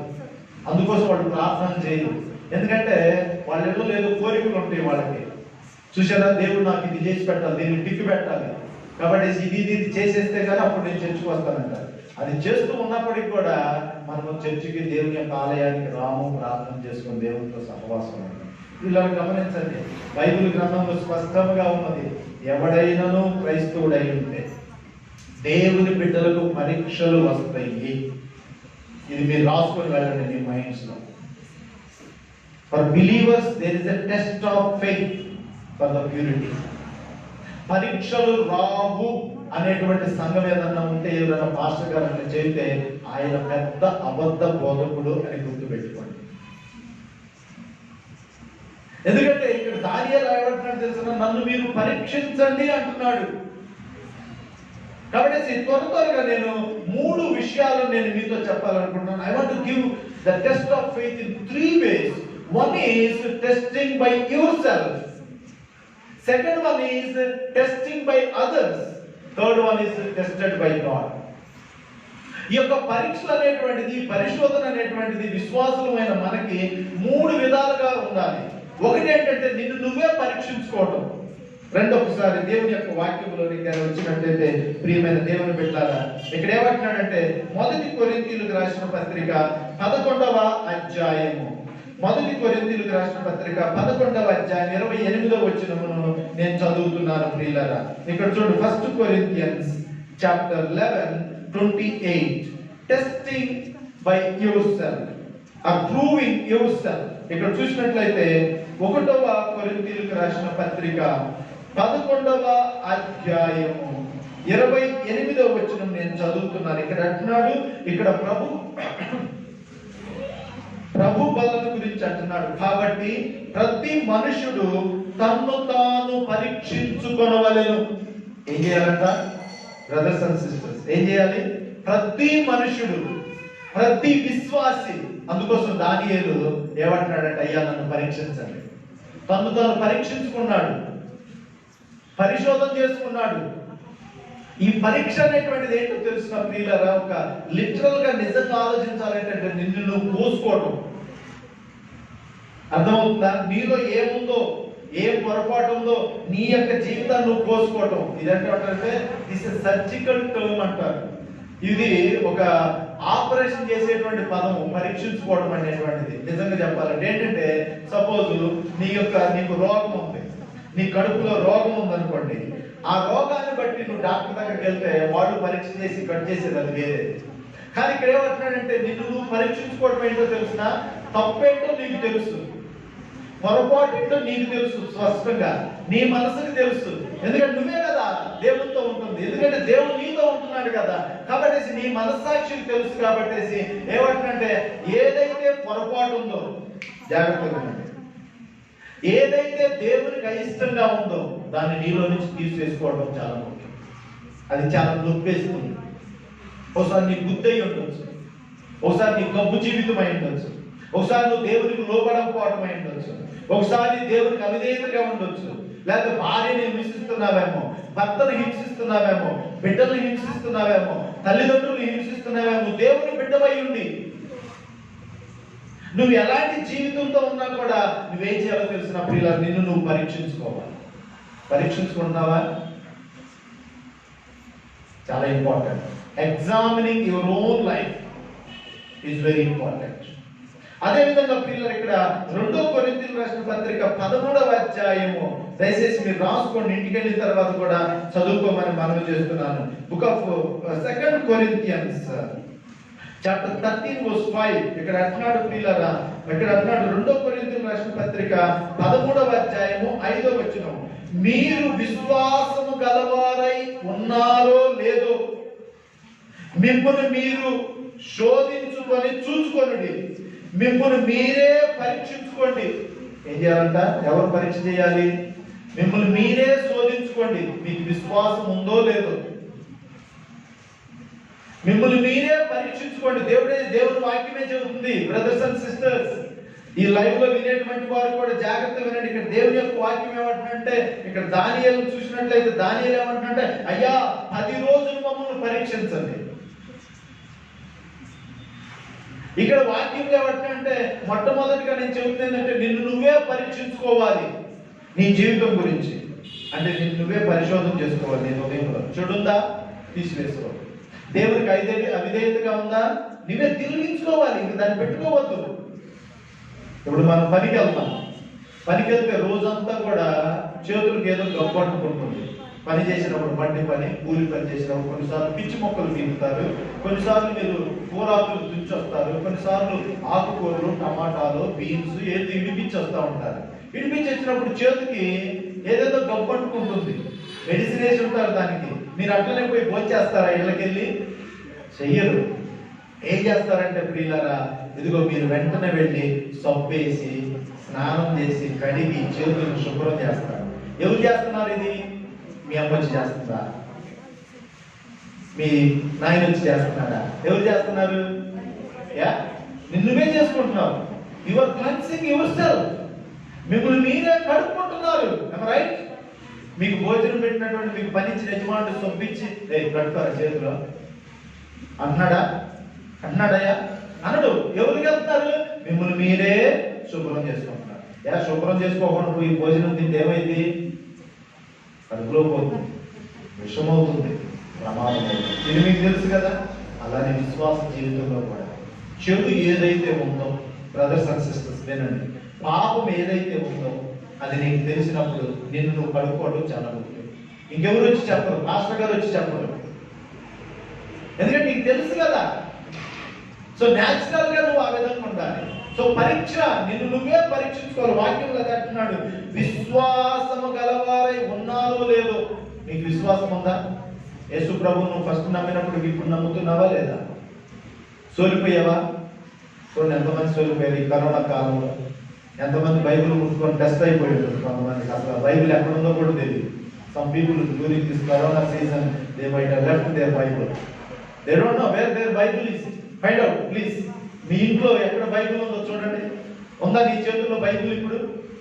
అందుకోసం వాళ్ళు ప్రార్థన చేయరు. ఎందుకంటే వాళ్ళ ఏదో కోరికలు ఉంటాయి వాళ్ళకి. చూసారా, దేవుడు నాకు ఇది చేసి పెట్టాలి, దీన్ని టిక్కు పెట్టాలి, కాబట్టి ఇది చేసేస్తే కానీ అప్పుడు నేను చర్చికి వస్తానంటారు. అది చేస్తూ ఉన్నప్పటికీ కూడా మనము చర్చికి దేవుని యొక్క ఆలయానికి రాము, ప్రార్థన చేసుకుని దేవునితో సహవాసం. వీళ్ళని గమనించండి, బైబిల్ గ్రంథంలో స్పష్టంగా ఉన్నది, ఎవడైనాను క్రైస్తవుడై ఉంటే దేవుని బిడ్డలకు పరీక్షలు వస్తాయి. ఇది మీరు రాసుకొని వెళ్ళండి మీ మైండ్స్ లో. For believers there is a test of faith for the purity. పరీక్షలు రావు అనేటువంటి సంఘం ఏదన్నా ఉంటే, ఏదైనా పాస్టర్ గారు అని చెబితే ఆయన పెద్ద అబద్ధ బోధకుడు అని గుర్తుపెట్టుకోండి. ఎందుకంటే ఇక్కడ దానియేలు ఏమంటున్నాడు తెలుసునా, నన్ను మీరు పరీక్షించండి అంటున్నాడు. కాబట్టి త్వరగా నేను 3 విషయాలు నేను మీతో చెప్పాలనుకుంటున్నాను. I want to give the test of faith in 3 ways. One is testing by yourself. Second one is testing by others. Third one is tested by God. ఈ యొక్క పరీక్షలు అనేటువంటిది, పరిశోధన అనేటువంటిది విశ్వాసులమైన మనకి 3 విధాలుగా ఉండాలి. ఒకటి ఏంటంటే నిన్ను నువ్వే పరీక్షించుకోవటం. రెండొకసారి దేవుని యొక్క వాక్యంలోనికి వచ్చినట్లయితే ప్రియమైన దేవుని బిడ్డలారా, ఇక్కడ ఏమంటున్నాడంటే 1 కొరింథీయులకు రాసిన పత్రిక 11వ అధ్యాయము మొదటి కొరింథీయులకు రాసిన పత్రిక 11వ అధ్యాయం 28వ వచనమును నేను చదువుతున్నాను ప్రియులారా. ఇక్కడ చూడు, 1 Corinthians chapter 11:28, testing by yourself, approving yourself. ఇక్కడ చూసినట్లయితే 1వ కొరింథీయులకు రాసిన పత్రిక 11వ అధ్యాయము 28వ వచనం నేను చదువుతున్నాను. ఇక్కడ అంటున్నాడు, ఇక్కడ ప్రభు బలం గురించి అంటున్నాడు. కాబట్టి ప్రతి మనుషుడు తన్ను తాను పరీక్షించుకొనవలెను. ఏం చేయాలంట బ్రదర్స్ అండ్ సిస్టర్స్? ఏం చేయాలి? ప్రతి మనుషుడు, ప్రతి విశ్వాసి. అందుకోసం దానియేలు ఏమంటున్నాడంటే, అయ్యా నన్ను పరీక్షించండి. తను తాను పరీక్షించుకున్నాడు, పరిశోధన చేసుకున్నాడు. ఈ పరీక్ష అనేటువంటిది ఏంటో తెలుసిన ప్రియులారా, ఒక లిటరల్ గా నిజంగా ఆలోచించాలంటే నిన్ను నువ్వు కోసుకోవటం. అర్థమవుతుందా? నీలో ఏముందో, ఏ పొరపాటు ఉందో, నీ యొక్క జీవితాన్ని నువ్వు కోసుకోవటం. ఇదేంటంటే దిస్ ఇస్ సర్జికల్ టర్మ్ అంటారు. ఇది ఒక ఆపరేషన్ చేసేటువంటి పదం, పరీక్షించుకోవడం అనేటువంటిది. నిజంగా చెప్పాలంటే ఏంటంటే, సపోజ్ నీకు రోగం ఉంది, నీ కడుపులో రోగం ఉందనుకోండి. ఆ రోగాన్ని బట్టి నువ్వు డాక్టర్ దగ్గరికి వెళ్తే వాళ్ళు పరీక్ష చేసి కట్ చేసేది అది వేరే. కానీ ఇక్కడ ఏమంటున్నాడంటే, నిన్ను నువ్వు పరీక్షించుకోవడం ఏంటో తెలిసిన, తప్పేంటో నీకు తెలుసు, పొరపాటు ఏంటో నీకు తెలుసు స్పష్టంగా, నీ మనసుకు తెలుసు. ఎందుకంటే నువ్వే కదా దేవునితో ఉంటుంది, ఎందుకంటే దేవుడు నీతో ఉంటున్నాడు కదా. కాబట్టి నీ మనస్సాక్షికి తెలుసు. కాబట్టి ఏమంటున్నాడంటే, ఏదైతే పొరపాటు ఉందో జాగ్రత్తగా, ఏదైతే దేవునికి అయిష్టంగా ఉందో దాన్ని నీలో నుంచి తీసివేసుకోవడం చాలా ముఖ్యం. అది చాలా నొప్పేస్తుంది. ఒకసారి నీ బుద్ధి అయి ఉండొచ్చు, ఒకసారి నీ గబ్బు జీవితం అయి ఉండొచ్చు, ఒకసారి నువ్వు దేవునికి లోబడకపోవడం అయి ఉండొచ్చు, ఒకసారి దేవునికి అవిధేయతగా ఉండొచ్చు, లేకపోతే భార్యని హింసిస్తున్నావేమో, భర్తను హింసిస్తున్నావేమో, బిడ్డలను హింసిస్తున్నావేమో, తల్లిదండ్రులు హింసిస్తున్నావేమో. దేవుని బిడ్డవై ఉండి నువ్వు ఎలాంటి జీవితంతో ఉన్నా కూడా నువ్వేం చేయాలో తెలిసిన ప్రియుల, నిన్ను నువ్వు పరీక్షించుకోవాలి. పరీక్షించుకుంటున్నావా? చాలా important. Examining your own life is very important. అదేవిధంగా ప్రియుల, ఇక్కడ 2 కొరింథీయులకు రాసిన పత్రిక 13వ అధ్యాయము, దయచేసి మీరు రాసుకోండి, ఇంటికి వెళ్ళిన తర్వాత కూడా చదువుకోమని మనవి చేస్తున్నాను. Book of 2 Corinthians chapter 13:5. ఇక్కడ అంటున్నాడు ప్రియులారా, ఇక్కడ అంటున్నాడు 2 కొరింథీయులకు రాసిన పత్రిక 13వ అధ్యాయము 5వ వచనం, మీరు విశ్వాసము గలవారై ఉన్నారో లేదో మిమ్మల్ని మీరు శోధించుకొని చూసుకోండి, మిమ్మల్ని మీరే పరీక్షించుకోండి. ఏం చేయాలంట? ఎవరు పరీక్ష చేయాలి? మిమ్మల్ని మీరే శోధించుకోండి, మీకు విశ్వాసం ఉందో లేదో మిమ్మల్ని మీరే పరీక్షించుకోండి. దేవుని వాక్యమే చెబుతుంది. బ్రదర్స్ అండ్ సిస్టర్స్, ఈ లైవ్ లో వినేటువంటి వారు కూడా జాగ్రత్తగా వినండి. ఇక్కడ దేవుని యొక్క వాక్యం ఏమంటుందంటే, ఇక్కడ దానియేలు చూసినట్లయితే దానియేలు ఏమంటుందంటే, అయ్యా 10 రోజులు మమ్మల్ని పరీక్షించండి. ఇక్కడ వాక్యం ఏమంటుందంటే, మొట్టమొదటిగా నేను చెబుతుంది ఏంటంటే, నిన్ను నువ్వే పరీక్షించుకోవాలి. నీ జీవితం గురించి అంటే నిన్ను నువ్వే పరిశోధన చేసుకోవాలి. నీ హృదయంలో చెడుందా తీసివేసుకోవాలి. దేవునికి అవిధేయతగా ఉందా నువ్వే తిరిగించుకోవాలి. ఇంక దాన్ని పెట్టుకోవద్దు. ఇప్పుడు మనం పనికి వెళ్తాం, పనికి వెళ్తే రోజంతా కూడా చేతులకు ఏదో గప్పట్టుకుంటుంది. పని చేసినప్పుడు బండి పని, కూలి పని చేసినప్పుడు కొన్నిసార్లు పిచ్చి మొక్కలు పీకుతారు, కొన్నిసార్లు మీరు కూరాకులు తుంచొస్తారు, కొన్నిసార్లు ఆకుకూరలు, టమాటాలు, బీన్స్ ఏది ఇడిపించి వస్తూ ఉంటారు. ఇడిపించి వచ్చినప్పుడు చేతికి ఏదేదో గప్పట్టుకుంటుంది, మెడిసిన్ వేసి ఉంటారు దానికి. మీరు అట్లనే పోయి భోంచేస్తారా? ఇళ్ళకెళ్ళి చెయ్యరు. ఏం చేస్తారంటే ప్రియులారా, ఇదిగో మీరు వెంటనే వెళ్ళి సబ్బేసి స్నానం చేసి కడిగి చేతులను శుభ్రం చేస్తారు. ఎవరు చేస్తున్నారు ఇది? మీ అమ్మ వచ్చి చేస్తుందా? మీ నాయన వచ్చి చేస్తున్నాడా? ఎవరు చేస్తున్నారు? నిన్నువే చేసుకుంటున్నావు. Your cleansing your self. మిమ్మల్ని మీరే కడుక్కుంటున్నారు. రైట్? మీకు భోజనం పెట్టినటువంటి మీకు పనిచ్చిన యజమానుడు సొప్పించి కడుతారా చేతిలో అన్నాడయ్యా అనడు. ఎవరికి వెళ్తున్నారు? మిమ్మల్ని మీరే శుభ్రం చేసుకుంటున్నారు. శుభ్రం చేసుకోకుండా ఈ భోజనం తింటే ఏమైంది? కడుపులో పోతుంది, విషమవుతుంది, ప్రమాదం అవుతుంది. ఇది మీకు తెలుసు కదా. అలానే విశ్వాస జీవితంలో కూడా చెడు ఏదైతే ఉందో బ్రదర్స్ అండ్ సిస్టర్స్ వినండి, పాపం ఏదైతే ఉందో అది నీకు తెలిసినప్పుడు నిన్ను నువ్వు కడుక్కోవడం చాలా ముఖ్యం. ఇంకెవరు వచ్చి చెప్పరు, మాస్టర్ గారు వచ్చి చెప్పరు, ఎందుకంటే నీకు తెలుసు కదా. సో న్యాచురల్ గా నువ్వు ఆ విధంగా ఉండాలి. సో పరీక్ష, నిన్ను నువ్వే పరీక్షించుకోవాలి. వాక్యంలో అది అంటున్నాడు, విశ్వాసము గలవారై ఉన్నారో లేదో. నీకు విశ్వాసం ఉందా? యేసు ప్రభు నువ్వు ఫస్ట్ నమ్మినప్పుడు ఇప్పుడు నమ్ముతున్నావా లేదా? సోలిపోయావా? చూడండి ఎంతమంది సోలిపోయారు ఈ కరోనా కాలంలో. ఎంతమంది బైబిల్ ముట్టుకొని టెస్ట్ అయిపోయి ఉంటుంది. కొంతమందికి అసలు బైబిల్ ఎక్కడుందో కూడా తెలియదు. Some people during this corona season they might have left their Bible. They don't know where their Bible is. Find out please. మీ ఇంట్లో ఎక్కడ బైబిల్ ఉందో చూడండి. ఉందా నీ చేతుల్లో బైబిల్ ఇప్పుడు?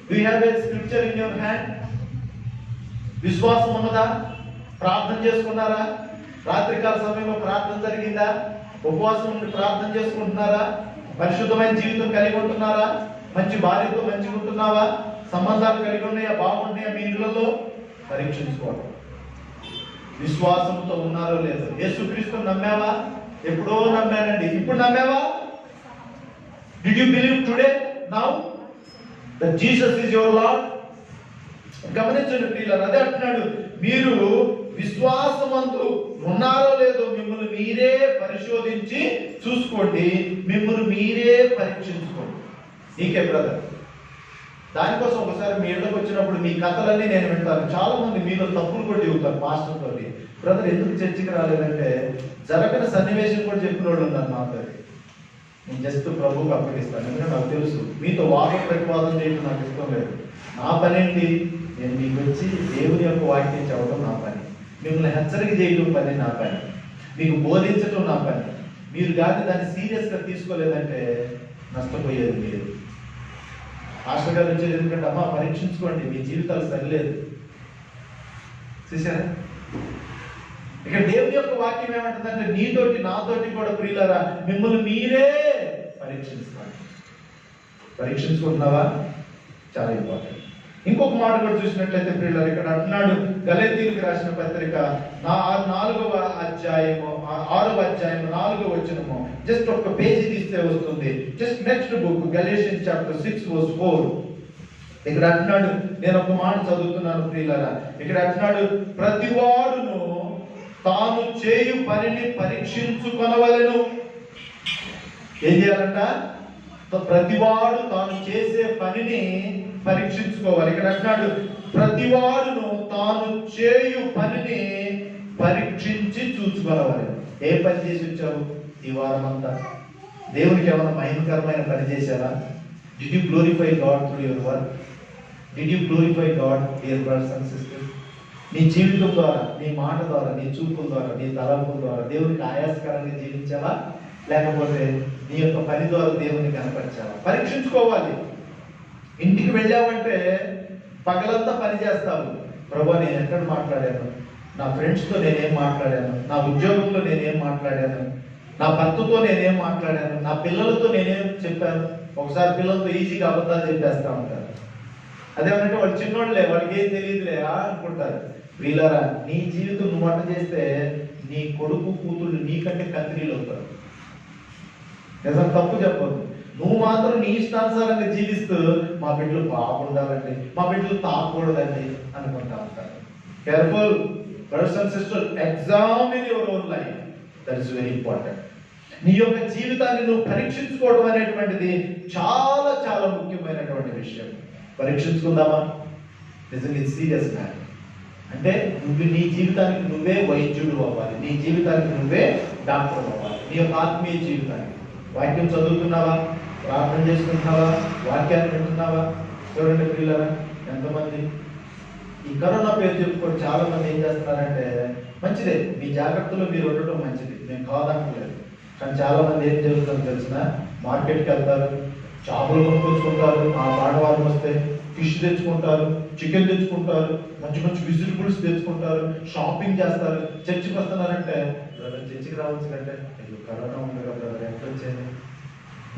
Do you have a scripture in your hand? విశ్వాసం ఉన్నదా? ప్రార్థన చేసుకున్నారా? రాత్రికాల సమయంలో ప్రార్థన జరిగిందా? ఉపవాసం ఉండి ప్రార్థన చేసుకుంటున్నారా? పరిశుద్ధమైన జీవితం కలిగి ఉంటున్నారా? మంచి భార్యతో మంచిగా ఉంటున్నావా? సంబంధాలు కలిగి ఉన్నాయా? బాగుంటాయా? మీ ఇళ్లలో పరీక్షించుకోవడం. విశ్వాసంతో ఉన్నారో లేదో. యేసుక్రీస్తు నమ్మావా? ఎప్పుడో నమ్మానండి. ఇప్పుడు నమ్మావా? Did you believe today now that Jesus is your Lord? గమనించండి ప్రియులారా, అదే అంటున్నాడు, మీరు విశ్వాసమంతు ఉన్నారో లేదో మిమ్మల్ని మీరే పరిశోధించి చూసుకోండి, మిమ్మల్ని మీరే పరీక్షించుకోండి. నీకే బ్రదర్. దానికోసం ఒకసారి మీ ఇళ్ళకి వచ్చినప్పుడు మీ కథలన్నీ నేను వింటాను. చాలా మంది మీలో తప్పులు కూడా చెబుతారు మాస్టర్ తోటి. బ్రదర్ ఎందుకు చర్చికి రాలేదంటే జరగని సన్నివేశం కూడా చెప్పిన వాళ్ళు ఉన్నారు నాతో. నేను జస్ట్ ప్రభువుకి అప్పగిస్తాను, ఎందుకంటే నాకు తెలుసు మీతో వాద ప్రతివాదం చేయడం నాకు ఇష్టం లేదు. నా పని ఏంటి? నేను మీకు వచ్చి దేవుని యొక్క వాక్యం చెప్పడం నా పని, మిమ్మల్ని హెచ్చరిక చేయడం పని నా పని, మీకు బోధించడం నా పని. మీరు కానీ దాన్ని సీరియస్గా తీసుకోలేదంటే నష్టపోయేది మీరు. మాస్టర్ గారు వచ్చేది ఎందుకంటే అమ్మా పరీక్షించుకోండి, మీ జీవితాలు సరిలేదు. చూసారా? ఇక్కడ దేవుని యొక్క వాక్యం ఏమంటుందంటే నీతోటి నాతోటి కూడా ప్రియులారా మిమ్మల్ని మీరే పరీక్షించుకోండి. పరీక్షించుకుంటున్నావా? చాలా ఇంపార్టెంట్. ఇంకొక మాట కూడా చూసినట్లయితే ప్రియులారా ఇక్కడ అంటున్నాడు, గలతీయులకు రాసిన పత్రిక 4వ అధ్యాయము 6వ అధ్యాయము 4వ వచనము. జస్ట్ ఒక పేజీ తీస్తే వస్తుంది. Just next book Galatians chapter 6:4. ఇక్కడ అంటున్నాడు, నేను ఒక మాట చదువుతున్నాను ప్రియులారా. ఇక్కడ అంటున్నాడు, ప్రతివాడును తాను చేయు పనిని పరీక్షించుకొనవలెను. ఏం చేయాలంట? ప్రతివాడు తాను చేసే పనిని పరీక్షించుకోవాలి. ఇక్కడ అంటున్నాడు, ప్రతివాడును తాను చేయు పనిని పరీక్షించి చూసుకోవాలి. ఏ పని చేసి వచ్చావు ఈ వారం అంతా? దేవునికి ఏమైనా మహిమకరమైన పని చేశారా? Did you glorify God through your work? Did you glorify God dear brothers and sisters? నీ జీవితం ద్వారా, నీ మాట ద్వారా, నీ చూపుల ద్వారా, నీ తలంపుల ద్వారా దేవునికి ఆయాసకరంగా జీవించావా? లేకపోతే నీ యొక్క పని ద్వారా దేవుని కనపరిచావా? పరీక్షించుకోవాలి. ఇంటికి వెళ్ళావంటే పగలంతా పని చేస్తావు. ప్రభా నేను ఎక్కడ మాట్లాడాను, నా ఫ్రెండ్స్తో నేనేం మాట్లాడాను, నా ఉద్యోగంలో నేనేం మాట్లాడాను, నా భర్తతో నేనేం మాట్లాడాను, నా పిల్లలతో నేనేం చెప్పాను. ఒకసారి పిల్లలతో ఈజీగా అబద్ధాలు చెప్పేస్తా ఉంటారు. అదేమంటే వాళ్ళు చిన్నోళ్ళే, వాళ్ళకి ఏం తెలియదులే అనుకుంటారు. వీళ్ళరా నీ జీవితం నువ్వు వంట చేస్తే నీ కొడుకు కూతుళ్ళు నీకంటే కంట్రీలు అవుతారు. నిజం తప్పు చెప్పదు. నువ్వు మాత్రం నీ ఇష్టానుసారంగా జీవిస్తూ మా బిడ్డలు బాగుండాలండి, మా బిడ్డలు తాగకూడదండి అనుకుంటా ఉంటారు. Careful brothers and sisters, examine your own life. That is very important. నీ యొక్క జీవితాన్ని నువ్వు పరీక్షించుకోవడం అనేటువంటిది చాలా చాలా ముఖ్యమైనటువంటి విషయం. పరీక్షించుకుందామా? నిజంగా ఇది సీరియస్ మ్యాటర్. అంటే నువ్వు నీ జీవితానికి నువ్వే వైద్యుడు అవ్వాలి, నీ జీవితానికి నువ్వే డాక్టర్ అవ్వాలి. నీ యొక్క ఆత్మీయ జీవితానికి వాక్యం చదువుతున్నావా? ప్రార్థన చేసుకుంటున్నావా? వాక్యాన్ని వింటున్నావా? చూడండి పిల్లరా, ఎంతమంది ఈ కరోనా పేరు చెప్పుకొని చాలా మంది ఏం చేస్తున్నారంటే, మంచిదే మీ జాగ్రత్తలో మీరు ఉండటం మంచిది, నేను కాదనట్లేదు. కానీ చాలా మంది ఏం జరుగుతుందో తెలిసిన, మార్కెట్కి వెళ్తారు, చేపలు కొనుక్కొచ్చుకుంటారు, ఆ ఆడవారం వస్తే ఫిష్ తెచ్చుకుంటారు, చికెన్ తెచ్చుకుంటారు, మంచి మంచి వెజిటబుల్స్ తెచ్చుకుంటారు, షాపింగ్ చేస్తారు. చర్చికి వస్తున్నారంటే చర్చికి రావచ్చు కంటే అయ్యో కరోనా ఉంది కదా ఎట్లా వచ్చేది,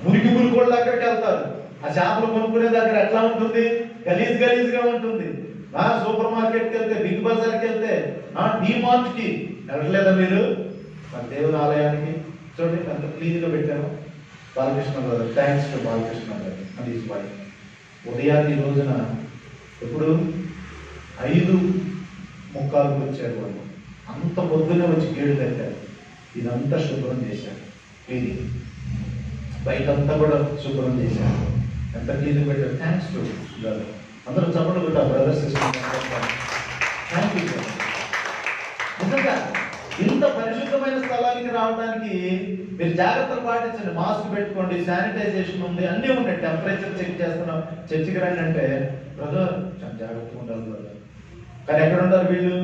మురికి మురికోళ్ళ దగ్గరికి వెళ్తారు. ఆ చేపలు కొనుక్కునే దగ్గర ఎట్లా ఉంటుంది? గలీజ్గా ఉంటుంది. సూపర్ మార్కెట్కి వెళ్తే, బిగ్ బజార్కి వెళ్తే, డి మార్ట్కి వెళ్ళలేదా మీరు? మన దేవుని ఆలయానికి చూడండి ఎంత క్లీన్గా పెట్టాము. బాలకృష్ణ గారు, థ్యాంక్స్ టు బాలకృష్ణ గారు అండ్ ఈజ్ వైఫ్. ఉదయాన్ని ఈ రోజున ఎప్పుడు 5:45 వచ్చారు వాళ్ళు. అంత పొద్దునే వచ్చి గేడు కట్టారు. ఇదంతా శుభ్రం చేశారు. ఇది బయటంతా కూడా శుభ్రం చేశారు. ఎంత క్లీన్ పెట్టారు. థ్యాంక్స్ టు గారు. అందరూ చప్పట్లు కొట్టారు brothers sister. Thank you sir. నిజంగా ఇంత పరిశుద్ధమైన స్థలానికి రావడానికి మీరు జాగ్రత్తలు పాటించండి. మాస్క్ పెట్టుకోండి, శానిటైజేషన్ ఉంది, అన్నీ ఉన్నాయి. టెంపరేచర్ చెక్ చేస్తున్నాం. చర్చికి రండి అంటే బ్రదర్ చాలా జాగ్రత్తగా ఉండాలి బ్రదర్. కానీ ఎక్కడ ఉన్నారు వీళ్ళు?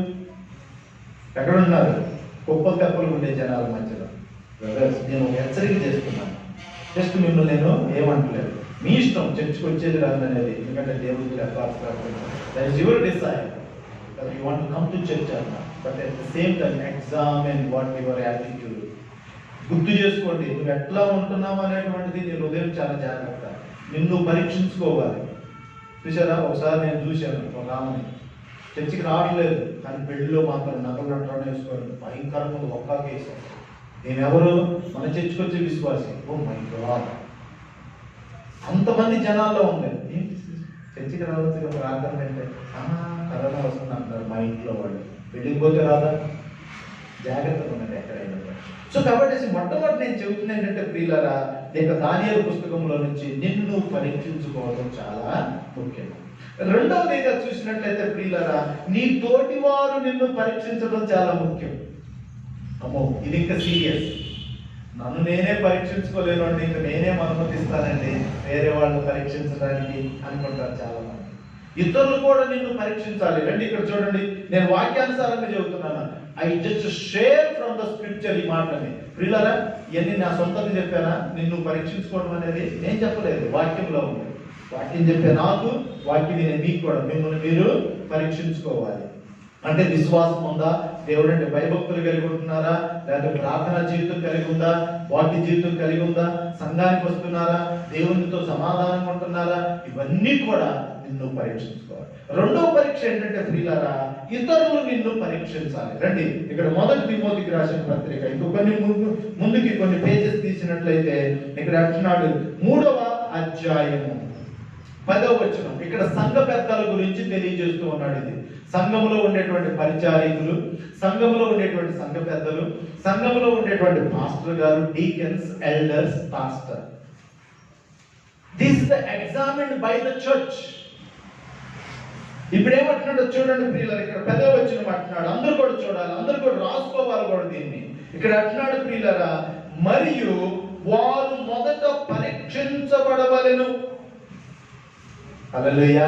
ఎక్కడ ఉన్నారు? కుప్పలు తెప్పలు ఉండే జనాల మధ్యలో. బ్రదర్స్, నేను హెచ్చరిక చేస్తున్నాను. జస్ట్ మిమ్మల్ని నేను ఏమంటలేదు, మీ ఇష్టం చర్చికి వచ్చేది రాదనేది. ఎందుకంటే దేవుడికి that is your decide that you want to come to church or not. But at the same time examine what your attitude. గుర్తు చేసుకోండి నువ్వు ఎట్లా ఉంటున్నావు అనేటువంటిది నీ హృదయం చాలా జాగ్రత్త. నిన్ను పరీక్షించుకోవాలి. చూసారా, ఒకసారి నేను చూశాను ఒక ఆమెని చర్చికి రావట్లేదు కానీ పెళ్లిలో మాత్రం నగలు నట్లనే వేసుకోవాలి. భయంకరంగా ఒక్క కేసు. నేనెవరు? మన చర్చికి వచ్చే విశ్వాసి. ఓ మై గాడ్, అంతమంది జనాల్లో ఉంది. ఏంటి చర్చికి రావచ్చు ప్రార్థన అంటే కరోనా వస్తుంది అంటారు మా ఇంట్లో వాళ్ళు. పెళ్ళికి పోతే రాదా? జాగ్రత్తగా ఉన్నది ఎక్కడైనా. సో కాబట్టి మొట్టమొదటి నేను చెబుతున్నా ఏంటంటే ప్రియులారా, లేక దానియేలు పుస్తకంలో నుంచి నిన్ను పరీక్షించుకోవడం చాలా ముఖ్యం. రెండవదిగా చూసినట్లయితే ప్రియులారా, నీ తోటి వారు నిన్ను పరీక్షించడం చాలా ముఖ్యం. అమ్మో, ఇది ఇంకా సీరియస్. నన్ను నేనే పరీక్షించుకోలేను అంటే ఇంకా నేనేం అనుమతిస్తానండి వేరే వాళ్ళని పరీక్షించడానికి అనుకుంటారు చాలా మంది. ఇతరులు కూడా నిన్ను పరీక్షించాలి. రండి ఇక్కడ చూడండి, నేను వాక్యానుసారంగా చెబుతున్నాను. I just share from the scripture ఈ మాటని. ప్రియులారా, ఇవన్నీ నా సొంతంగా చెప్పానా? నిన్ను పరీక్షించుకోవడం అనేది నేను చెప్పలేదు, వాక్యంలో ఉంది. వాక్యం చెప్పే నాకు, వాక్యం వినే మీకు కూడా మిమ్మల్ని మీరు పరీక్షించుకోవాలి. అంటే విశ్వాసం ఉందా? దేవుడు అంటే భయభక్తులు కలిగి ఉంటున్నారా? లేదా ప్రార్థన జీవితం కలిగి ఉందా? వాక్య జీవితం కలిగి ఉందా? సంఘానికి వస్తున్నారా? దేవునితో సమాధానంగా ఉంటున్నారా? ఇవన్నీ కూడా నిన్ను పరీక్షించుకోవాలి. రెండవ పరీక్ష ఏంటంటే ప్రియులారా, ఇతరులు నిన్ను పరీక్షించాలి. రండి ఇక్కడ మొదటి తిమోతికి రాసిన పత్రిక ఇంకో కొన్ని ముందుకి కొన్ని పేజెస్ తీసినట్లయితే ఇక్కడ అంటున్నాడు 3వ అధ్యాయము 10వ వచనం. ఇక్కడ సంఘ పెద్దల గురించి తెలియజేస్తూ ఉన్నాడు. ఇది సంఘములో ఉండేటువంటి పరిచారికులు, సంఘములో ఉండేటువంటి సంఘ పెద్దలు, సంఘములో ఉండేటువంటి పాస్టర్ గారు, deacons, elders, pastor. This is the examined by the church. ఇప్పుడు ఏమంటున్నాడో చూడండి ప్రియులారా, ఇక్కడ 10వ వచనం అంటున్నాడు. అందరూ కూడా చూడాలి, అందరూ కూడా రాసుకోవాలి కూడా దీన్ని. ఇక్కడ అంటున్నాడు ప్రియులారా, మరియు వారు మొదట పరీక్షించబడవలెను. హల్లెలూయా.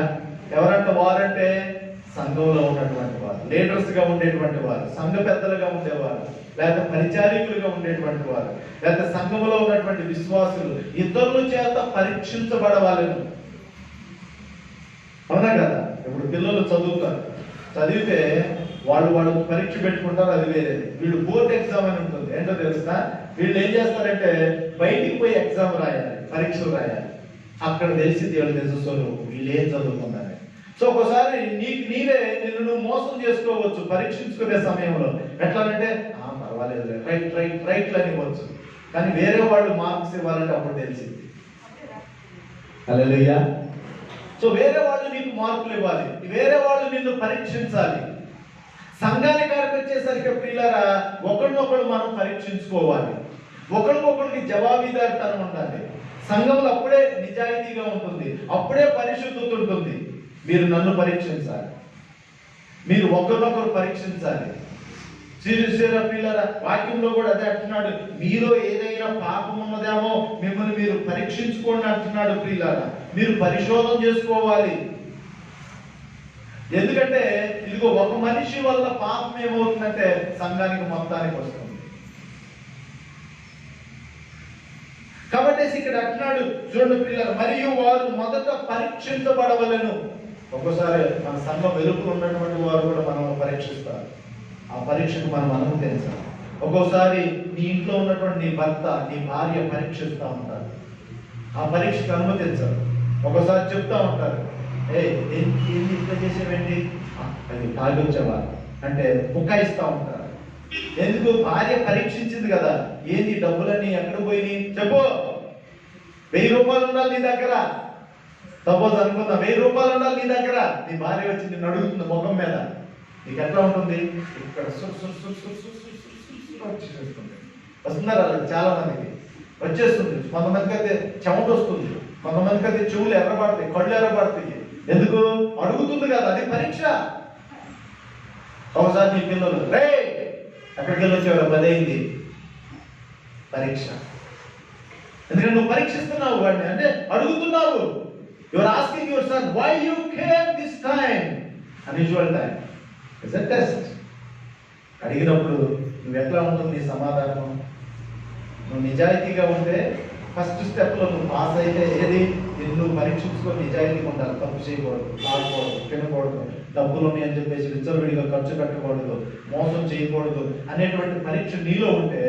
ఎవరంటే వారంటే సంఘంలో ఉన్నటువంటి వారు, లీడర్స్ గా ఉండేటువంటి వారు, సంఘ పెద్దలుగా ఉండేవారు, లేదా పరిచారికులుగా ఉండేటువంటి వారు, లేదా సంఘంలో ఉన్నటువంటి విశ్వాసులు ఇతరుల చేత పరీక్షించబడవాలను. అవునా కదా? ఇప్పుడు పిల్లలు చదువుతారు, చదివితే వాళ్ళు పరీక్ష పెట్టుకుంటారు, అది వేరేది. వీళ్ళు బోర్డ్ ఎగ్జామ్ అని ఉంటుంది. ఏంటో తెలుసా? వీళ్ళు ఏం చేస్తారంటే బయటికి పోయి ఎగ్జామ్ రాయాలి, పరీక్షలు రాయాలి. అక్కడ తెలిసింది వీళ్ళు తెలుసు వీళ్ళు ఏం చదువుకున్నారు. సో ఒకసారి నీవే నిన్ను నువ్వు మోసం చేసుకోవచ్చు పరీక్షించుకునే సమయంలో. ఎట్లానంటే పర్వాలేదు రైట్ అనివ్వచ్చు, కానీ వేరే వాళ్ళు మార్క్స్ ఇవ్వాలంటే అప్పుడు తెలిసింది. హల్లెలూయా. సో వేరే వాళ్ళు నీకు మార్కులు ఇవ్వాలి, వేరే వాళ్ళు నిన్ను పరీక్షించాలి. సంఘానికి వచ్చేసరికి ప్రియులారా, ఒకరినొకరు మనం పరీక్షించుకోవాలి, ఒకరికొకరికి జవాబుదారితనం ఉండాలి. సంఘంలో అప్పుడే నిజాయితీగా ఉంటుంది, అప్పుడే పరిశుద్ధత ఉంటుంది. మీరు నన్ను పరీక్షించాలి, మీరు ఒకరినొకరు పరీక్షించాలి. సీరియస్గా పిల్లరా, వాక్యంలో కూడా అదే అంటున్నాడు, మీలో ఏదైనా పాపం ఉన్నదేమో మిమ్మల్ని మీరు పరీక్షించుకోండి అంటున్నాడు. ప్రియులారా, మీరు పరిశోధన చేసుకోవాలి. ఎందుకంటే ఇదిగో ఒక మనిషి వల్ల పాపం ఏమవుతుందంటే సంఘానికి మొత్తానికి వస్తుంది. కాబట్టి ఇక్కడ అంటున్నాడు చూడండి పిల్లలు, మరియు వారు మొదట పరీక్షించబడవలెను. ఒక్కోసారి మన సంఘం వెలుపులు ఉన్నటువంటి వారు కూడా మనం పరీక్షిస్తారు, ఆ పరీక్షకు మనం అనుమతించాలి. ఒక్కోసారి నీ ఇంట్లో ఉన్నటువంటి నీ భర్త, నీ భార్య పరీక్షిస్తూ ఉంటారు, ఆ పరీక్షకు అనుమతించాలి. ఒక్కోసారి చెప్తా ఉంటారు, ఏంటి ఇట్లా చేసేవండి, అది తాగి వచ్చేవా అంటే ముక్కాయిస్తూ ఉంటారు. ఎందుకు? భార్య పరీక్షించింది కదా, ఏంది డబ్బులన్నీ ఎక్కడ పోయినాయి చెప్పు, రూపాయలు ఉండాలి నీ దగ్గర. సపోజ్ అనుకుందా 1000 ఉండాలి నీ దగ్గర. నీ భార్య వచ్చి నిన్ను అడుగుతుంది ముఖం మీద, నీకు ఎట్లా ఉంటుంది? ఇక్కడ వస్తున్నారు వాళ్ళకి, చాలా మందికి వచ్చేస్తుంది. కొంతమందికి అయితే చెమట వస్తుంది, కొంతమందికి అయితే చెవులు ఎర్రబడతాయి, కళ్ళు ఎర్రబడతాయి. ఎందుకు? అడుగుతుంది కదా, అది పరీక్ష. ఒకసారి నీ పిల్లలు రే ఎక్కడికి వెళ్ళి వచ్చేవారు 10 అయింది, పరీక్ష. ఎందుకంటే నువ్వు పరీక్షిస్తున్నావు వాడిని, అంటే అడుగుతున్నావు. Your asking your son why you came this time, unusual time. It's a test. అడిగినప్పుడు నువ్వు ఎట్లా ఉంటుంది నీ సమాధానం? నువ్వు నిజాయితీగా ఉంటే ఫస్ట్ స్టెప్లో నువ్వు పాస్ అయితే, ఏది నువ్వు పరీక్షించుకొని నిజాయితీగా ఉండాలి. తప్పు చేయకూడదు, తాగకూడదు, తినకూడదు, డబ్బులు ఉన్నాయని చెప్పేసి విచ్చలవిడిగా ఖర్చు పెట్టకూడదు, మోసం చేయకూడదు అనేటువంటి పరీక్ష నీలో ఉంటే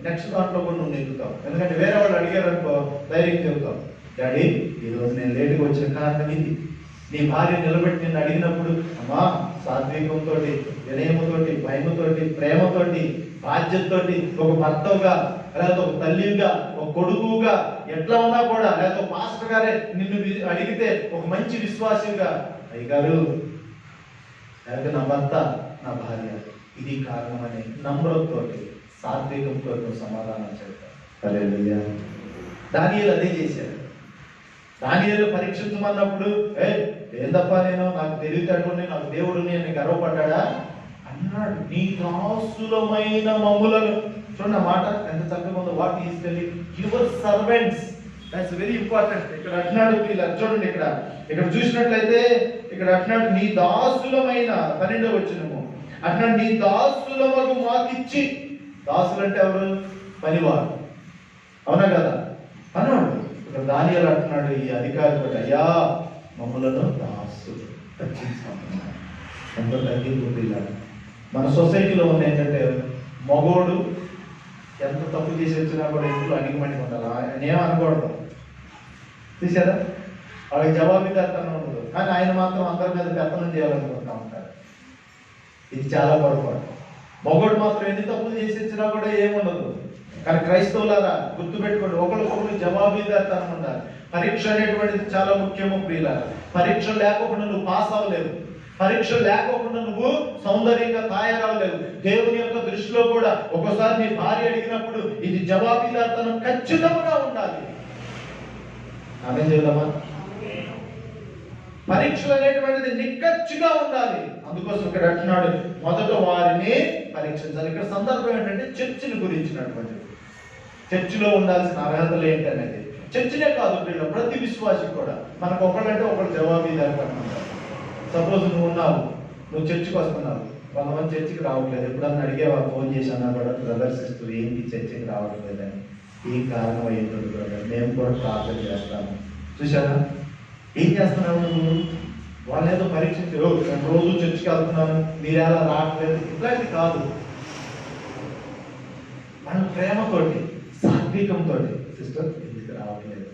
నెక్స్ట్ దాంట్లో కూడా నువ్వు నెగ్గుతావు. ఎందుకంటే వేరే వాళ్ళు అడిగారనుకో ధైర్యం చెబుతావు, డాడీ ఈరోజు నేను లేటుగా వచ్చిన కారణం ఇది. నీ భార్య నిలబెట్టి నిన్ను అడిగినప్పుడు అమ్మా సాత్వికంతో, వినయముతోటి, భయముతోటి, ప్రేమతోటి, బాధ్యతతోటి, ఒక భర్తగా లేకపోతే ఒక తల్లిగా, ఒక కొడుకుగా ఎట్లా ఉన్నా కూడా, లేకపోతే పాస్టర్ గారే నిన్ను అడిగితే ఒక మంచి విశ్వాసిగా, అయ్యగారు లేకపోతే నా భర్త, నా భార్య ఇది కారణం అని నమ్రతతో, సాత్వికంతో సమాధానం చెప్తారు. హల్లెలూయా. దానియేలు అదే చేశారు. దానియేలు పరీక్షించమన్నప్పుడు ఏందప్పా నేను, నాకు తెలివితేటలున్నాయి, నాకు దేవుడిని అని గర్వపడ్డా అన్నాడు. నీ దాసులమైన మమ్ములను, చూడండి మాట ఎంత చక్కగా ఉందో. What is telling your servants, that's very important. ఇక్కడ అంటున్నాడు, ఇలా చూడండి, ఇక్కడ చూసినట్లయితే ఇక్కడ అంటున్నాడు నీ దాసులమైన, 12వ వచనము అంటున్నాడు నీ దాసులమగు మాకిచ్చి. దాసులు అంటే ఎవరు? పనివారు, అవునా కదా, అన్నాడు. ఇక్కడ దానియేలు అంటున్నాడు ఈ అధికారి బట్టి, అయ్యా మమ్మలను దాసులు రక్షించుకుంటున్నాడు. ఎంత తగ్గింపు ఇలా మన సొసైటీలో ఉన్న ఏంటంటే, మగోడు ఎంత తప్పు చేసి వచ్చినా కూడా ఇంట్లో అడిగమని ఉండాలి, ఆయన ఏమనకూడదు. చూసారా, వాళ్ళకి జవాబుదారితనం ఉండదు, కానీ ఆయన మాత్రం అందరి మీద పెత్తనం చేయాలనుకుంటా ఉంటారు. ఇది చాలా పొరపాటు. మగోడు మాత్రం ఎన్ని తప్పులు చేసి వచ్చినా కూడా ఏముండదు. కానీ క్రైస్తవులారా గుర్తుపెట్టుకోండి, ఒకరికొకరు జవాబుదారితనం ఉండాలి. పరీక్ష అనేటువంటిది చాలా ముఖ్యము ప్రియులారా. పరీక్ష లేకుండా నువ్వు పాస్ అవ్వలేవు, పరీక్ష లేకోకుండా నువ్వు సౌందర్యంగా తయారవలేవు. దేవుని యొక్క దృష్టిలో కూడా ఒకసారి నీ భార్య అడిగినప్పుడు ఇది జవాబుదారితనం ఖచ్చితంగా ఉండాలి. అదే చేద్దామా? పరీక్షలు అనేటువంటిది నిక్కచ్చిగా ఉండాలి. అందుకోసం ఇక్కడ అంటున్నాడు మొదట వారిని పరీక్షించాలి. ఇక్కడ సందర్భం ఏంటంటే చర్చిని గురించినటువంటిది. చర్చిలో ఉండాల్సిన అర్హతలు ఏంటనేది. చర్చినే కాదు పిల్లలు, ప్రతి విశ్వాసి కూడా మనకు ఒకళ్ళంటే ఒకళ్ళు జవాబుదారితనం ఉండాలి. సపోజ్ నువ్వు ఉన్నావు, నువ్వు చర్చికి వస్తున్నావు, కొంతమంది చర్చికి రావట్లేదు. ఎప్పుడన్నా అడిగేవా, ఫోన్ చేసినా కూడా ప్రదర్శిస్తూ ఏంటి చర్చికి రావట్లేదని? ఏం కారణం అయ్యింది బ్రదర్, మేము కూడా ప్రార్థన చేస్తాము. చూసారా, ఏం చేస్తున్నావు నువ్వు? వాళ్ళు ఏదో పరీక్షించి నేను రోజు చర్చికి వెళ్తున్నాను, మీరు ఎలా రావట్లేదు, ఇట్లాంటి కాదు. మన ప్రేమతోటి, సాత్వికంతో, సిస్టర్ ఎందుకు రావట్లేదు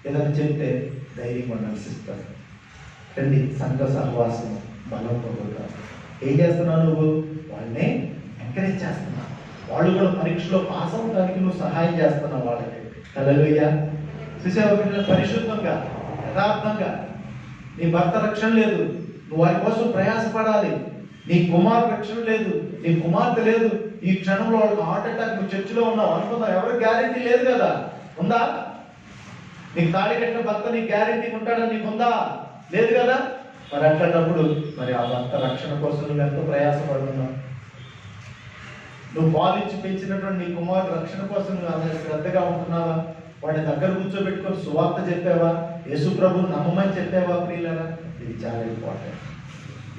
ఏదైనా చెప్తే ధైర్యం ఉండాలి. సిస్టర్ రండి, సంఘ సహవాసం బలం పొందుతారు. ఏం చేస్తున్నావు నువ్వు? వాళ్ళని ఎంకరేజ్ చేస్తున్నావు. వాళ్ళు కూడా పరీక్షలో పాస్ అవడానికి నువ్వు సహాయం చేస్తున్నావు వాళ్ళకి. హల్లెలూయా. చూసావా, పరిశుద్ధంగా, యథార్థంగా. నీ భర్త రక్షణ లేదు, నువ్వు వారి కోసం ప్రయాసపడాలి. నీ కుమార్ రక్షణ లేదు, నీ కుమార్తె లేదు. ఈ క్షణంలో వాళ్ళకి హార్ట్ అటాక్, నువ్వు చర్చిలో ఉన్నావు అనుకుందాం, ఎవరికి గ్యారెంటీ లేదు కదా. ఉందా? నీకు తాళి కట్టిన భర్త నీకు గ్యారెంటీ ఉంటాడని నీకు ఉందా? లేదు కదా. మరి అట్లాంటప్పుడు మరి ఆ భర్త రక్షణ కోసం నువ్వు ఎంతో ప్రయాసపడుతున్నావు. నువ్వు పాలిచ్చి పెంచినటువంటి నీ కుమారుడు రక్షణ కోసం నువ్వు అంత శ్రద్ధగా ఉంటున్నావా? వాడిని దగ్గర కూర్చోబెట్టుకొని సువార్త చెప్పావా? యేసు ప్రభువుని నమ్మమని చెప్పావా? ప్రియులారా, ఇది చాలా ఇంపార్టెంట్.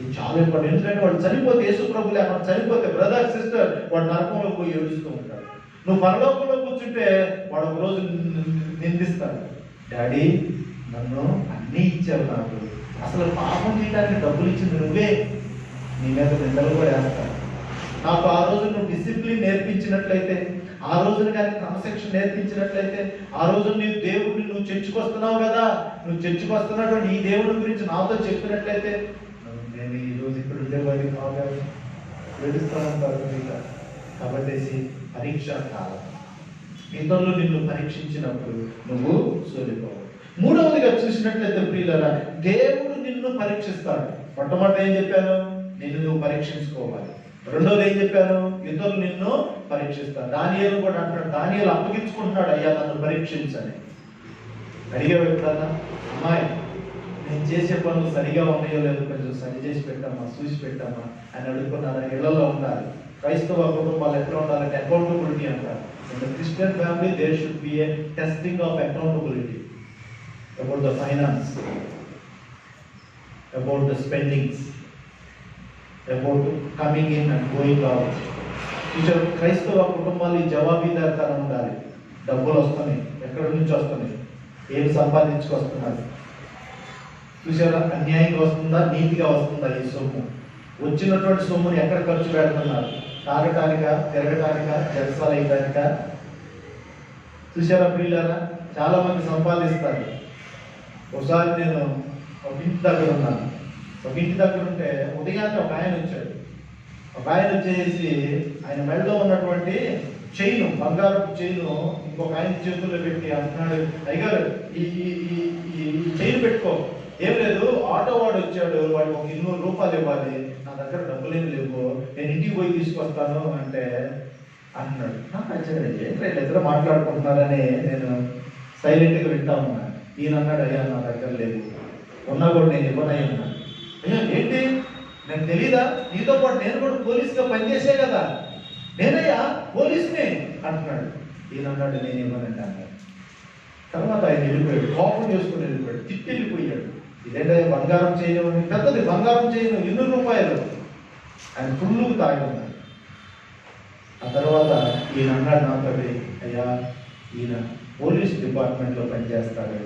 ఇది చాలా ఇంపార్టెంట్. ఎందుకంటే వాడు చనిపోతే, యేసు ప్రభు లేకుండా చనిపోతే బ్రదర్ సిస్టర్ వాడు నరకంలో పోయి ఏడుస్తూ ఉంటాడు. నువ్వు పరలోకంలో కూర్చుంటే వాడు ఒక రోజు నిందిస్తాడు, డాడీ నన్ను అన్నీ ఇచ్చావు, నాకు అసలు పాపం చేయడానికి డబ్బులు ఇచ్చింది నువ్వే, నీ మీద నిందలు కూడా వేస్తాను. నాకు ఆ రోజు నువ్వు డిసిప్లిన్ నేర్పించినట్లయితే, ఆ రోజున కానీ క్రమశిక్షణ నేర్పించినట్లయితే, ఆ రోజు నీ దేవుడిని నువ్వు చర్చకు వస్తున్నావు కదా, నువ్వు చర్చకు వస్తున్నటువంటి ఈ దేవుడి గురించి నాతో చెప్పినట్లయితే, నేను ఈ రోజు ఇక్కడ ఉండేవాడిని కాదు ఏడుస్తానంటారు. కాబట్టి పరీక్ష కాలం, ఇతరులు నిన్ను పరీక్షించినప్పుడు నువ్వు సోలిపోవాలి. మూడవదిగా చూసినట్లయితే ప్రియులారా, దేవుడు నిన్ను పరీక్షిస్తాడు. మొట్టమొదటి ఏం చెప్పాను? నిన్ను నువ్వు పరీక్షించుకోవాలి. రెండోది ఏం చెప్పాను? ఇతరులు నిన్ను పరీక్షిస్తారు. దానియేలు కూడా అంటాడు, దానియేలు అప్పగించుకుంటున్నాడు, అయ్యా నన్ను పరీక్షించని. అడిగావు ఎప్పుడన్నా, అమ్మాయి నేను చేసే పనులు సరిగా ఉన్నాయో లేదో కొంచెం సరి చేసి పెట్టామా, చూసి పెట్టామా అని అడుగుకున్నారా? ఇళ్లలో ఉండాలి. క్రైస్తవ కుటుంబాలు ఎట్లా ఉండాలంటే అకౌంటబిలిటీ అంటారు. In the Christian family there should be a testing of accountability about the finance, about the spendings, about coming in and going out. క్రైస్తవ కుటుంబాలు ఈ జవాబీదారితనం ఉండాలి. డబ్బులు వస్తున్నాయి, ఎక్కడి నుంచి వస్తున్నాయి, ఏం సంపాదించుకొస్తున్నారు, చూసారా? అన్యాయంగా వస్తుందా, నీతిగా వస్తుందా? ఈ సొమ్ము వచ్చినటువంటి సొమ్ముని ఎక్కడ ఖర్చు పెడుతున్నారు? తాగటానిక, తిరగటానిక, జలసాలు వేయటానిక? చూసారా ప్రియులారా? చాలా మంది సంపాదిస్తారు. ఒకసారి నేను ఒక ఇంటి దగ్గర ఉన్నాను. ఒక ఇంటి దగ్గర ఉంటే ఉదయాన్నే ఒక ఆయన వచ్చాడు. ఒక ఆయన వచ్చేసి ఆయన మెడలో ఉన్నటువంటి చైను, బంగారపు చైను ఇంకొక ఆయన చేతుల్లో పెట్టి అంటున్నాడు, అయ్యగారు ఈ చైన్ పెట్టుకో. ఏం లేదు, ఆటో వాడు వచ్చాడు, వాడికి ఒక 200 రూపాయలు ఇవ్వాలి, నా దగ్గర డబ్బులేమి లేవు, నేను ఇంటికి పోయి తీసుకొస్తాను అంటే అంటున్నాడు. నాకు నచ్చాడు, ఏంటంటే ఇద్దరు మాట్లాడుకుంటున్నారని నేను సైలెంట్గా వింటా ఉన్నాను. ఈయన అన్నాడు, అయ్యా నా దగ్గర లేదు, ఉన్నా కూడా నేను ఇవ్వనయ్యా అన్నాడు. అయ్యా ఏంటి, నాకు తెలీదా? నీతో పాటు నేను కూడా పోలీసుగా పనిచేసే కదా, నేనయ్యా పోలీసునే అంటున్నాడు. ఈయన అన్నాడు, నేను ఇవ్వనండి అన్నాడు. తర్వాత ఆయన వెళ్ళిపోయాడు, కోపం చేసుకుని వెళ్ళిపోయాడు, తిట్టి వెళ్ళిపోయాడు. ఇదేంటే బంగారం చేయను, పెద్దది బంగారం చేయను, 200 రూపాయలు. ఆయన ఫుల్లు తాగి ఉన్నాడు. ఆ తర్వాత ఈయన అన్నాడు నాతో, అయ్యా ఈయన పోలీస్ డిపార్ట్మెంట్లో పనిచేస్తాడు,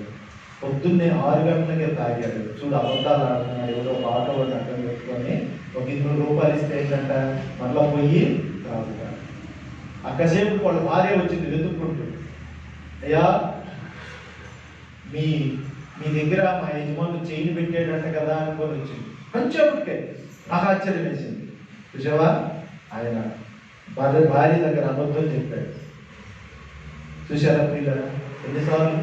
పొద్దున్నే 6 గంటలకే తాగాడు, చూడు అబద్ధాలు ఆడుతున్నాడు, ఎవరో ఒక ఆటో వాడిని అడ్డం పెట్టుకొని ఒక 200 రూపాయలు ఇస్తే ఏంటంట మళ్ళా పోయి తాగుతాడు. అక్కసేపు వాళ్ళ భార్య వచ్చింది వెతుక్కుంటూ, అయ్యా మీ దగ్గర మా యజమానులు చైన్ పెట్టాడంట కదా అనుకొని వచ్చింది. కొంచెంకే నాకు ఆశ్చర్యం వేసింది. చూసావా, ఆయన భార్య దగ్గర అబద్ధం చెప్పాడు. చూసారా ప్రియులారా, ఎన్నిసార్లు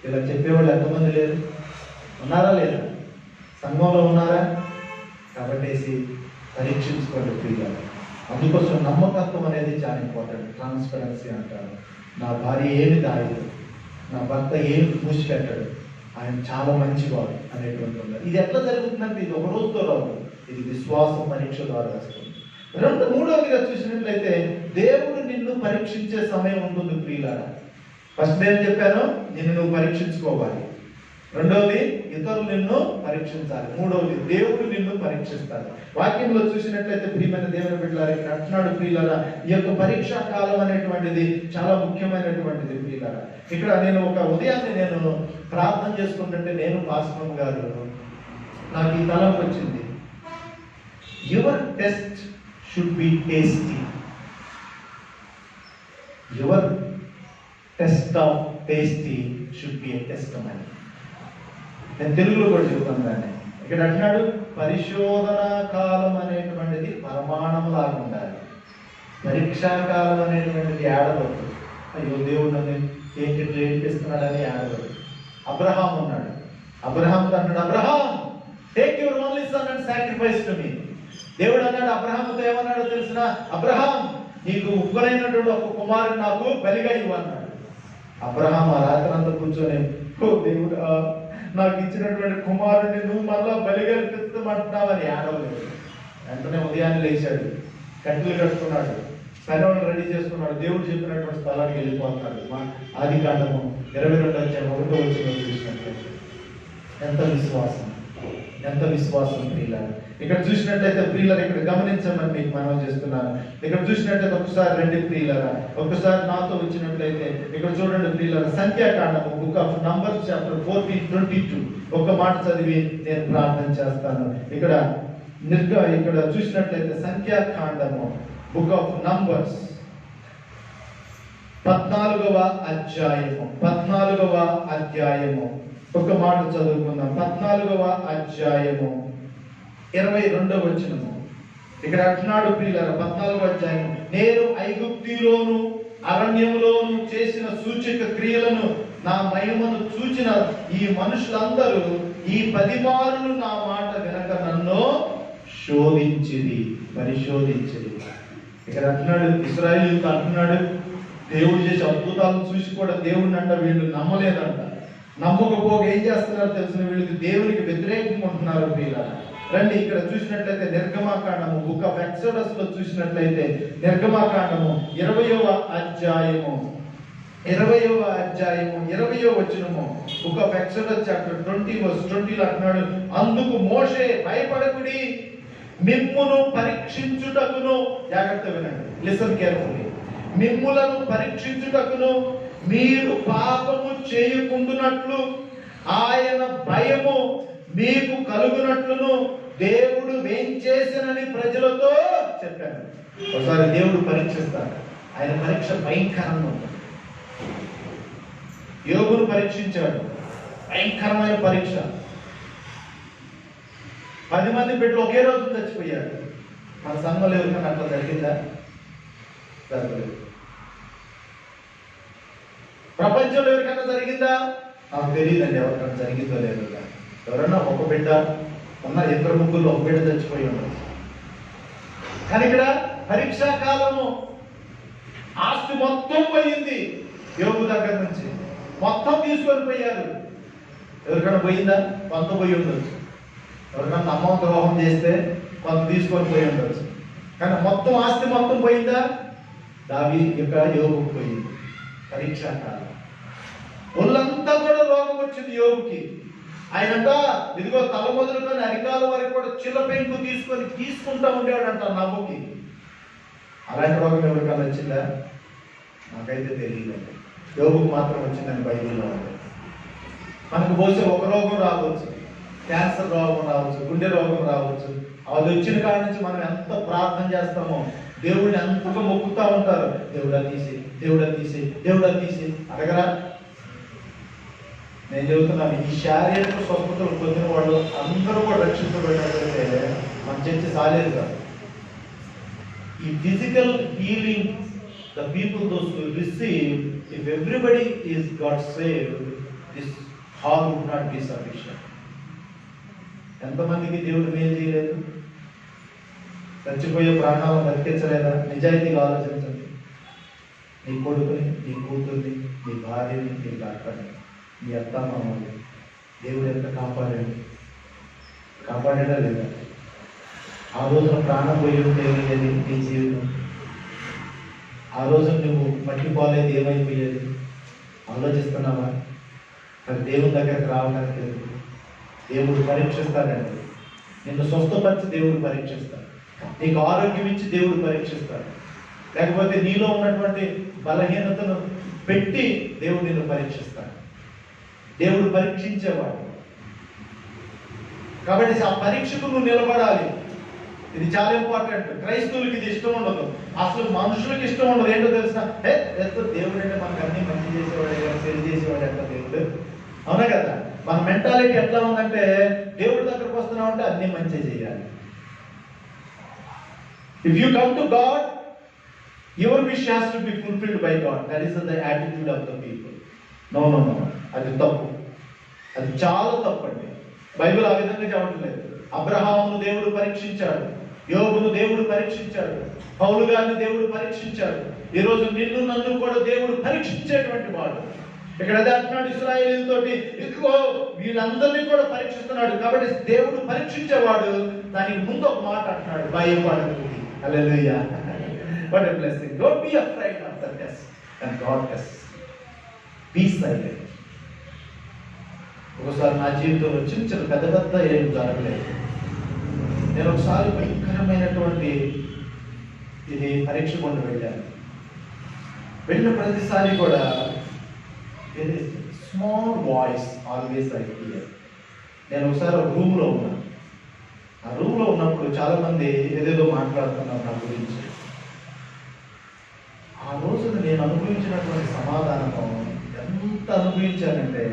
ఇలా చెప్పేవాళ్ళు ఎంతమంది లేరు? ఉన్నారా లేదా? సంఘంలో ఉన్నారా? కాబట్టి పరీక్షించుకోండి ప్రియులారా. అందుకోసం నమ్మకత్వం అనేది చాలా ఇంపార్టెంట్. ట్రాన్స్పరెన్సీ అంటారు. నా భార్య ఏమి దాయదు, నా భర్త ఏమి మూసిపెట్టాడు, ఆయన చాలా మంచివాడు అనేటువంటి ఉంది. ఇది ఎట్లా జరుగుతుందంటే ఇది ఒక రోజుతో రాదు, ఇది విశ్వాసం పరీక్ష ద్వారా వస్తుంది. మూడవదిగా చూసినట్లయితే దేవుడు నిన్ను పరీక్షించే సమయం ఉంటుంది ప్రియులారా. ఫస్ట్ ఏం చెప్పాను? నిన్ను నువ్వు పరీక్షించుకోవాలి. రెండవది ఇతరులు నిన్ను పరీక్షించాలి. మూడవది దేవుడు నిన్ను పరీక్షిస్తాడు. వాక్యంలో చూసినట్లయితే ప్రియమైన దేవుని బిడ్డలారా, ఇక్కడ అంటున్నాడు ప్రియులారా, ఈ యొక్క పరీక్షా కాలం అనేటువంటిది చాలా ముఖ్యమైనటువంటిది ప్రియులారా. ఇక్కడ నేను ఒక ఉదయాన్నే నేను ప్రార్థన చేసుకుంటుంటే నేను పాస్టర్ గారు నాకు ఈ తలంపు వచ్చింది. Your test should be tasty. Your test of tasty should be a testimony. నేను తెలుగులో కూడా చెబుతాను దాన్ని. ఇక్కడ అంటున్నాడు పరిశోధన కాలం అనేటువంటిది పరమాణం లాగా ఉండాలి. పరీక్షాకాలం అనేటువంటిది ఏడవద్దు. అయ్యో దేవుడు నన్ను ఏంటి ఏడిపిస్తున్నాడని ఏడవద్దు. అబ్రహాం ఉన్నాడు, అబ్రహాంతో అన్నాడు, Abraham take your only son and sacrifice to me. దేవుడు అన్నాడు అబ్రహాంతో ఏమన్నాడో తెలిసిన, అబ్రహాం నీకు ఉగ్గురైనటువంటి ఒక కుమారుడు నాకు బలిగా ఇవ్వు అన్నాడు. అబ్రహాం ఆ రాత్రంతా కూర్చొని, ఓ దేవుడు నాకు ఇచ్చినటువంటి కుమారుడిని నువ్వు మళ్ళా బలిగా అర్పిస్తామంటున్నావని ఏడవలేదు. వెంటనే ఉదయాన్నే లేచాడు, కట్టెలు కట్టుకున్నాడు, పనులను రెడీ చేసుకున్నాడు, దేవుడు చెప్పినటువంటి స్థలానికి వెళ్ళిపోతున్నాడు. మా ఆదికాండము 22:1 చూసినట్లయితే ఎంత విశ్వాసం, ఎంత విశ్వాసం ప్రియులారా. ఇక్కడ చూసినట్లయితే ప్రియులారా, ఇక్కడ గమనించమని మీకు మనం చేస్తున్నాను. ఇక్కడ చూసినట్లయితే ఒకసారి రండి ప్రియులారా, ఒకసారి నాతో వచ్చినట్లయితే ఇక్కడ చూడండి ప్రియులారా, సంఖ్యాకాండము బుక్ ఆఫ్ నంబర్స్ చాప్టర్ 14:22 ఒక మాట చదివి నేను ప్రార్థన చేస్తాను. ఇక్కడ చూసినట్లయితే సంఖ్యాకాండము బుక్ ఆఫ్ నంబర్స్ 14వ అధ్యాయము ఒక మాట చదువుకుందాం. 14వ అధ్యాయము 22వ వచనము. ఇక్కడ అంటున్నాడు ప్రియులారా, 14వ అధ్యాయం, నేను ఐగుప్తులోను అరణ్యములో నువ్వు చేసిన సూచక క్రియలను, నా మహిమను చూచిన ఈ మనుషులందరూ ఈ 10 మారులు నా మాట వినక నన్ను శోధించిది, పరిశోధించిది. ఇక్కడ అంటున్నాడు, ఇశ్రాయేలుతో అంటున్నాడు, దేవుడు చేసే అద్భుతాలను చూసి కూడా దేవుడిని అంట వీళ్ళు నమ్మలేదంట. నమ్మకపోగా ఏం చేస్తున్నారో తెలిసిన వీళ్ళకి దేవునికి వ్యతిరేకంగా ఉంటున్నారు ప్రియులారా. రండి ఇక్కడ చూసినట్లయితే నిర్గమాకాండము, బుక్ ఆఫ్ ఎక్సోడస్ లో చూసినట్లయితే నిర్గమాకాండము 20వ అధ్యాయము 20వ వచనము, book of exodus chapter 20 verse 20 అంటున్నాడు, అందుకు మోషే భయపడకుడి, మిమ్మును పరీక్షించుటకును, జాగ్రత్త వినండి, లిసన్ కేర్ఫుల్లీ, మిమ్ములను పరీక్షించుటకును మీరు పాపము చేయకుండునట్లు ఆయన భయము మీకు కలుగునట్లును దేవుడు ఏం చేసినని ప్రజలతో చెప్పారు. ఒకసారి దేవుడు పరీక్షిస్తాడు, ఆయన పరీక్ష భయంకరంగా ఉంటుంది. యోగును పరీక్షించాడు, భయంకరమైన పరీక్ష. 10 మంది బిడ్డలు ఒకే రోజు చచ్చిపోయారు. మన సంఘంలో ఎవరికైనా అట్లా జరిగిందా? జరగలేదు. ప్రపంచంలో ఎవరికైనా జరిగిందా? నాకు తెలియదండి ఎవరికైనా జరిగిందో లేదో. ఎవరన్నా ఒక బిడ్డ ఉన్న 2-3 ఒక బిడ్డ చచ్చిపోయి ఉండదు. కానీ ఇక్కడ పరీక్షా కాలము, ఆస్తి మొత్తం పోయింది యోగు దగ్గర నుంచి, మొత్తం తీసుకొని పోయారు. ఎవరికైనా పోయిందా? కొంత పోయి ఉండొచ్చు. ఎవరికైనా నమ్మకం ద్రోహం చేస్తే కొంత తీసుకొని పోయి ఉండొచ్చు. కానీ మొత్తం ఆస్తి మొత్తం పోయిందా? దావీ యొక్క యోగుకు పోయింది. పరీక్షా కాలం, ఒళ్ళంతా కూడా రోగం వచ్చింది యోగుకి. ఆయనంట ఇదిగో తల మొదలుకొని అరికాల వరకు కూడా చిల్ల పెంకు తీసుకుంటా ఉండేవాడంట నవ్వుకి. అలాంటి రోగం ఎవరికైనా వచ్చిందా? నాకైతే తెలియదండి. యోగుకు మాత్రం వచ్చిందని బైబిల్లో ఉంది. మనకు పోసే ఒక రోగం రావచ్చు, క్యాన్సర్ రోగం రావచ్చు, గుండె రోగం రావచ్చు. అది వచ్చిన కాడి నుంచి మనం ఎంత ప్రార్థన చేస్తామో, దేవుడిని ఎంతగా మొక్కుతూ ఉంటారు, దేవుడా తీసి, దేవుడా తీసి, దేవుడా తీసి. అడగరా? నేను చెబుతున్నాను, ఈ శారీరక స్వస్థతలు పొందిన వాళ్ళు అందరూ కూడా రక్షించబడినట్లయితే మన చర్చ సాలేదు కాదు. ఈ physical healing, the people those who receive, if everybody is got saved, this hall would not be sufficient. ఎంతమందికి దేవుడు మేలు చేయలేదు? చచ్చిపోయే ప్రాణాలను బతికించలేదా? నిజాయితీగా ఆలోచించండి. నీ కొడుకుని, నీ కూతుర్ని, నీ భార్యని, నీ భర్తని, నీ అత్తమామని దేవుడు ఎంత కాపాడాడా లేదా? ఆ రోజున ప్రాణం పోయి ఉంటే ఏమయ్యేది నీ జీవితం? ఆ రోజు నువ్వు మట్టిపోలేదు ఏమైపోయేది? ఆలోచిస్తున్నావా? మరి దేవుని దగ్గరకు రావడానికి లేదు. దేవుడు పరీక్షిస్తాడండి. నిన్ను స్వస్థపరిచి దేవుడు పరీక్షిస్తాడు. నీకు ఆరోగ్యం ఇచ్చి దేవుడు పరీక్షిస్తాడు. లేకపోతే నీలో ఉన్నటువంటి బలహీనతను పెట్టి దేవుడు నిన్ను పరీక్షిస్తాడు. దేవుడు పరీక్షించేవాడు. కాబట్టి ఆ పరీక్షకు నువ్వు నిలబడాలి. ఇది చాలా ఇంపార్టెంట్. క్రైస్తవులకి ఇది ఇష్టం ఉండదు, అసలు మనుషులకు ఇష్టం ఉండదు. ఏంటో తెలుసా? దేవుడు అంటే మనకు అన్ని మంచి చేసేవాడే కదా, చెడు చేసేవాడు ఎట్లా దేవుడు? అవునా కదా? మన మెంటాలిటీ ఎట్లా ఉందంటే, దేవుడి దగ్గరకు వస్తున్నావు అంటే అన్ని మంచి చేయాలి. If you come to God, your wish has to be fulfilled by God. That is the attitude of the people. No, అది తప్పు. అది చాలా తప్పండి. బైబిల్ ఆ విధంగా చెప్పట్లేదు. అబ్రహామును దేవుడు పరీక్షించాడు, యోబును దేవుడు పరీక్షించాడు, పౌలు గారిని దేవుడు పరీక్షించాడు. ఈరోజు నిన్ను నన్ను కూడా దేవుడు పరీక్షించేటువంటి వాడు. ఇక్కడ అదే అంటున్నాడు ఇశ్రాయేలీయులతోటి, ఇదిగో వీళ్ళందరినీ కూడా పరీక్షిస్తున్నాడు. కాబట్టి దేవుడు పరీక్షించేవాడు. దానికి ముందు ఒక మాట అంటున్నాడు, భయపడకు. Hallelujah. What a blessing. Don't be afraid of the test and God test. Be silent. ఒకసారి నా జీవితంలో చిన్న పెద్ద ఏం జరగలేదు. నేను ఒకసారి భయంకరమైనటువంటి ఇది పరీక్ష కొండ వెళ్ళిన ప్రతిసారి కూడా small voice always I here. నేను ఒకసారి ఒక రూమ్లో ఉన్నాను. ఆ రూమ్లో ఉన్నప్పుడు చాలా మంది ఏదేదో మాట్లాడుతున్నారు నా గురించి. ఆ రోజున నేను అనుభవించినటువంటి సమాధానం ఎంత అనుభవించానంటే,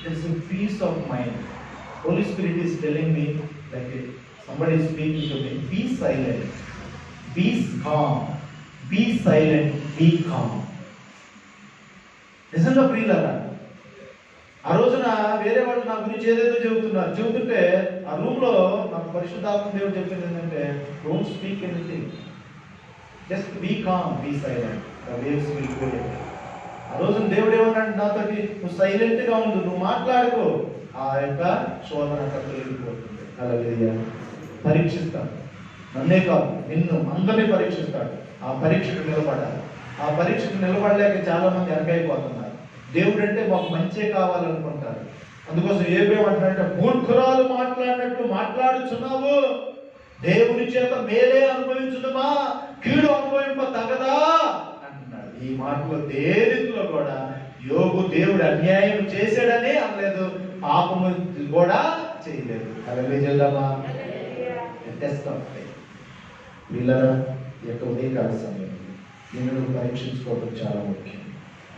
it's peace of mind. Holy Spirit is telling me like somebody is speaking to me, be silent, be calm, be silent, be calm. నిజంగా ప్రియులారా, ఆ రోజున వేరే వాళ్ళు నా గురించి ఏదేదో చెబుతుంటే ఆ రూమ్ లో నాకు పరిశుద్ధాత్మ దేవుడు చెప్పింది ఏంటంటే, don't speak anything, just be calm, be silent, the waves will go. ఆ రోజున దేవుడు ఏమన్నాడు నాతోటి, నువ్వు సైలెంట్ గా ఉండు, నువ్వు మాట్లాడుకో, ఆ యొక్క శోధన తొలగిపోతుంది. హల్లెలూయా. పరీక్షిస్తాడు, నన్నే కాదు నిన్ను అందరినీ పరీక్షిస్తాడు. ఆ పరీక్షకు నిలబడాలి. ఆ పరీక్షకు నిలబడలేక చాలా మంది వెనకైపోతున్నారు. దేవుడు అంటే మాకు మంచే కావాలనుకుంటారు. అందుకోసం ఏమేమంటారంటే, మూర్ఖురాలు మాట్లాడినట్టు మాట్లాడుచున్నావు, దేవుని చేత మేలే అనుభవించుదమా, కీడు అనుభవింప తగదా అంటున్నాడు. ఈ మాటలో దేనిలో కూడా యోగు దేవుడు అన్యాయం చేశాడని అనలేదు, పాపము కూడా చేయలేదు. హల్లెలూయా చెల్దామా. వీళ్ళరా ఈ యొక్క ఉదయకాల సమయం నిన్ను పరీక్షించుకోవడం చాలా ముఖ్యం.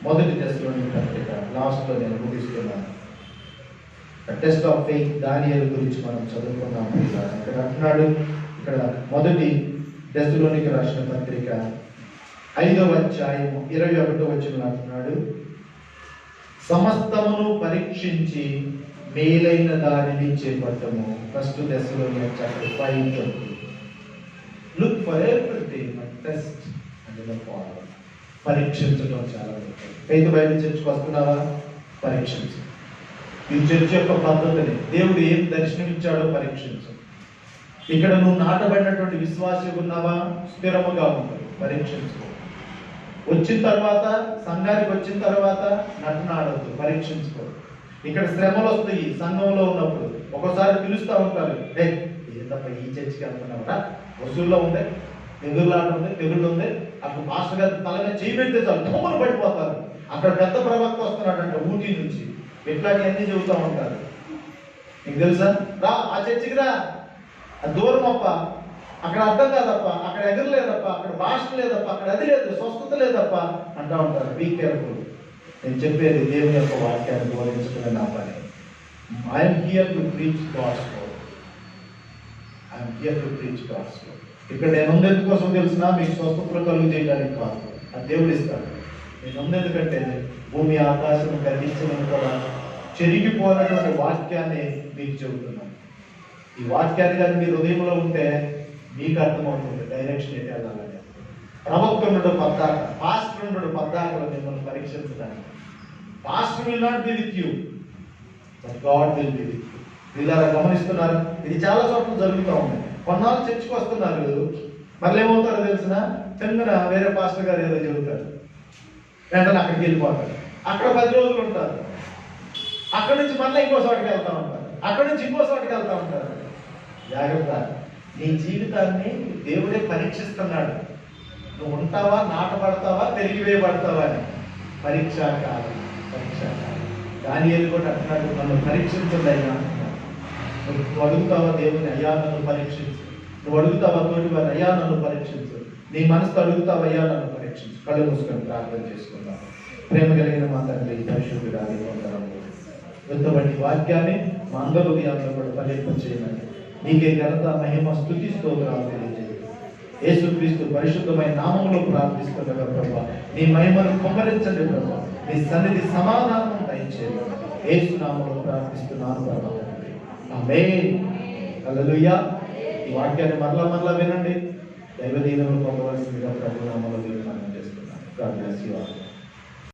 మొదటి దశలోని పత్రిక లాస్ట్లో నేను ముగిస్తున్నాను. టెస్ట్ ఆఫ్ ఫెయిత్ దానియేలు గురించి మనం చదువుకున్నాం. ఇక్కడ అంటున్నాడు, ఇక్కడ మొదటి దశలోనికి రాసిన పత్రిక 5వ అధ్యాయము 21వ వచనంలో అంటున్నాడు, సమస్తమును పరీక్షించి మేలైన దానిని చేపట్టము. ఫస్ట్ దశలోని chapter 5. Look for everything and test and follow. పరీక్షించడం చాలా ముఖ్యం. ఫెయిత్ బైబిల్ చర్చకు వస్తున్నావా? పరీక్షించు. ఈ చర్చ యొక్క పద్ధతిని దేవుడు ఏం దర్శనం ఇచ్చాడో పరీక్షించు. ఇక్కడ నువ్వు నాటబడినటువంటి విశ్వాసి ఉన్నావా? స్థిరముగా ఉంటుంది, పరీక్షించుకో. వచ్చిన తర్వాత సంఘానికి వచ్చిన తర్వాత నటన ఆడద్దు, పరీక్షించుకో. ఇక్కడ శ్రమలు వస్తాయి సంఘంలో ఉన్నప్పుడు. ఒకసారి పిలుస్తూ ఉంటారు, ఏంటప్ప ఈ చర్చికి వెళ్తున్నావురా, వసూల్లో ఉంది, తెగుళ్ళాట ఉంది, తెగుళ్ళు ఉంది, అక్కడ మాస్టర్ గారి తల మీద చేయి పెడితే చాలు తోమలు పడిపోతారు. అక్కడ పెద్ద ప్రవక్త వస్తున్నాడంట ఊటీ నుంచి, ఇట్లాంటివన్నీ చెబుతూ ఉంటారు. నీకు తెలుసా? రా ఆ చర్చికి రా, అది దూరం అప్ప, అక్కడ అర్థం కాదప్ప, అక్కడ ఎగరలేదప్ప, అక్కడ భాష లేదప్ప, అక్కడ అది లేదు, స్వస్థత లేదప్ప అంటూ ఉంటారు. Be careful. నేను చెప్పేది దేవుని యొక్క వాక్యాన్ని బోధించుకునే నా పని. I'm here to preach God's word. I'm here to preach God's word. ఇక్కడ నేను ఉండేందుకోసం తెలిసినా మీకు స్వస్థతలు కలుగు చేయడానికి కాదు, అది దేవుడు ఇస్తాడు. నేను ఉండేందుకంటే భూమి ఆకాశం కనిపించడం కూడా చెరిగిపోయినటువంటి వాక్యాన్ని మీకు చెబుతున్నాను. ఈ వాక్యాన్ని కానీ మీ హృదయంలో ఉంటే మీకు అర్థమవుతుంది డైరెక్షన్ ఏంటి వెళ్ళాలని. ప్రవక్త ఉండడు పద్దాక, పాస్టర్ ఉండడు పద్దాకలో మిమ్మల్ని పరీక్షించడానికి. Pastor will not be with you, but God will be with you. వీళ్ళారా గమనిస్తున్నారు? ఇది చాలా చోట్ల జరుగుతూ ఉంది. కొన్నాళ్ళు చర్చకు వస్తున్నారు, మళ్ళీ ఏమవుతారో తెలిసిన చిన్నగా వేరే పాస్టర్ గారు ఏదో చెబుతారు, వెంటనే అక్కడికి వెళ్ళిపోతారు. అక్కడ 10 రోజులు ఉంటారు, అక్కడి నుంచి మళ్ళీ ఇంకో చోటికి వెళ్తూ ఉంటారు, అక్కడి నుంచి ఇంకో చోటికి వెళ్తూ ఉంటారు. జాగ్రత్త, నీ జీవితాన్ని దేవుడే పరీక్షిస్తున్నాడు. నువ్వు ఉంటావా, నాటపడతావా, పెరిగివేయబడతావా అని. పరీక్షాకాలం, పరీక్షాకాలం. దానియేలు కూడా అంటున్నాడు, నన్ను పరీక్షించండి అయ్యా అంటున్నాడు. నువ్వు అడుగుతావా దేవుని, అయ్యా నన్ను పరీక్షించు. నువ్వు అడుగుతావా తోటి వారి, అయ్యా నన్ను పరీక్షించు. నీ మనసుతో అడుగుతావా, అయ్యా నన్ను పరీక్షించు. కళ్ళు మూసుకొని ప్రార్థన చేసుకుందాం. ప్రేమ కలిగిన మా తండ్రి పరిశుద్ధుడాలి వందనములు. ఎంతమంది వాక్యాన్ని మా అందరూ హృదయాల్లో కూడా ఫలింప చేయమని నీకే ఘనత, మహిమ, స్తుతి, స్తోత్రాలు తెలియజేయండి. యేసుక్రీస్తు పరిశుద్ధమైన నామములో ప్రార్థిస్తున్నగా ప్రభా, నీ మహిమను కుమ్మరించండి ప్రభా, నీ సన్నిధి సమాధానం దయచేయండి. యేసు నామములో ప్రార్థిస్తున్నాను ప్రభా. ఆమేన్. హల్లెలూయా. ఈ వాక్యాన్ని మరలా వినండి. దైవ దీవెనలు పొందవలసిందిగా ప్రభు నామములో దీవెన చేస్తున్నాను. God bless you all.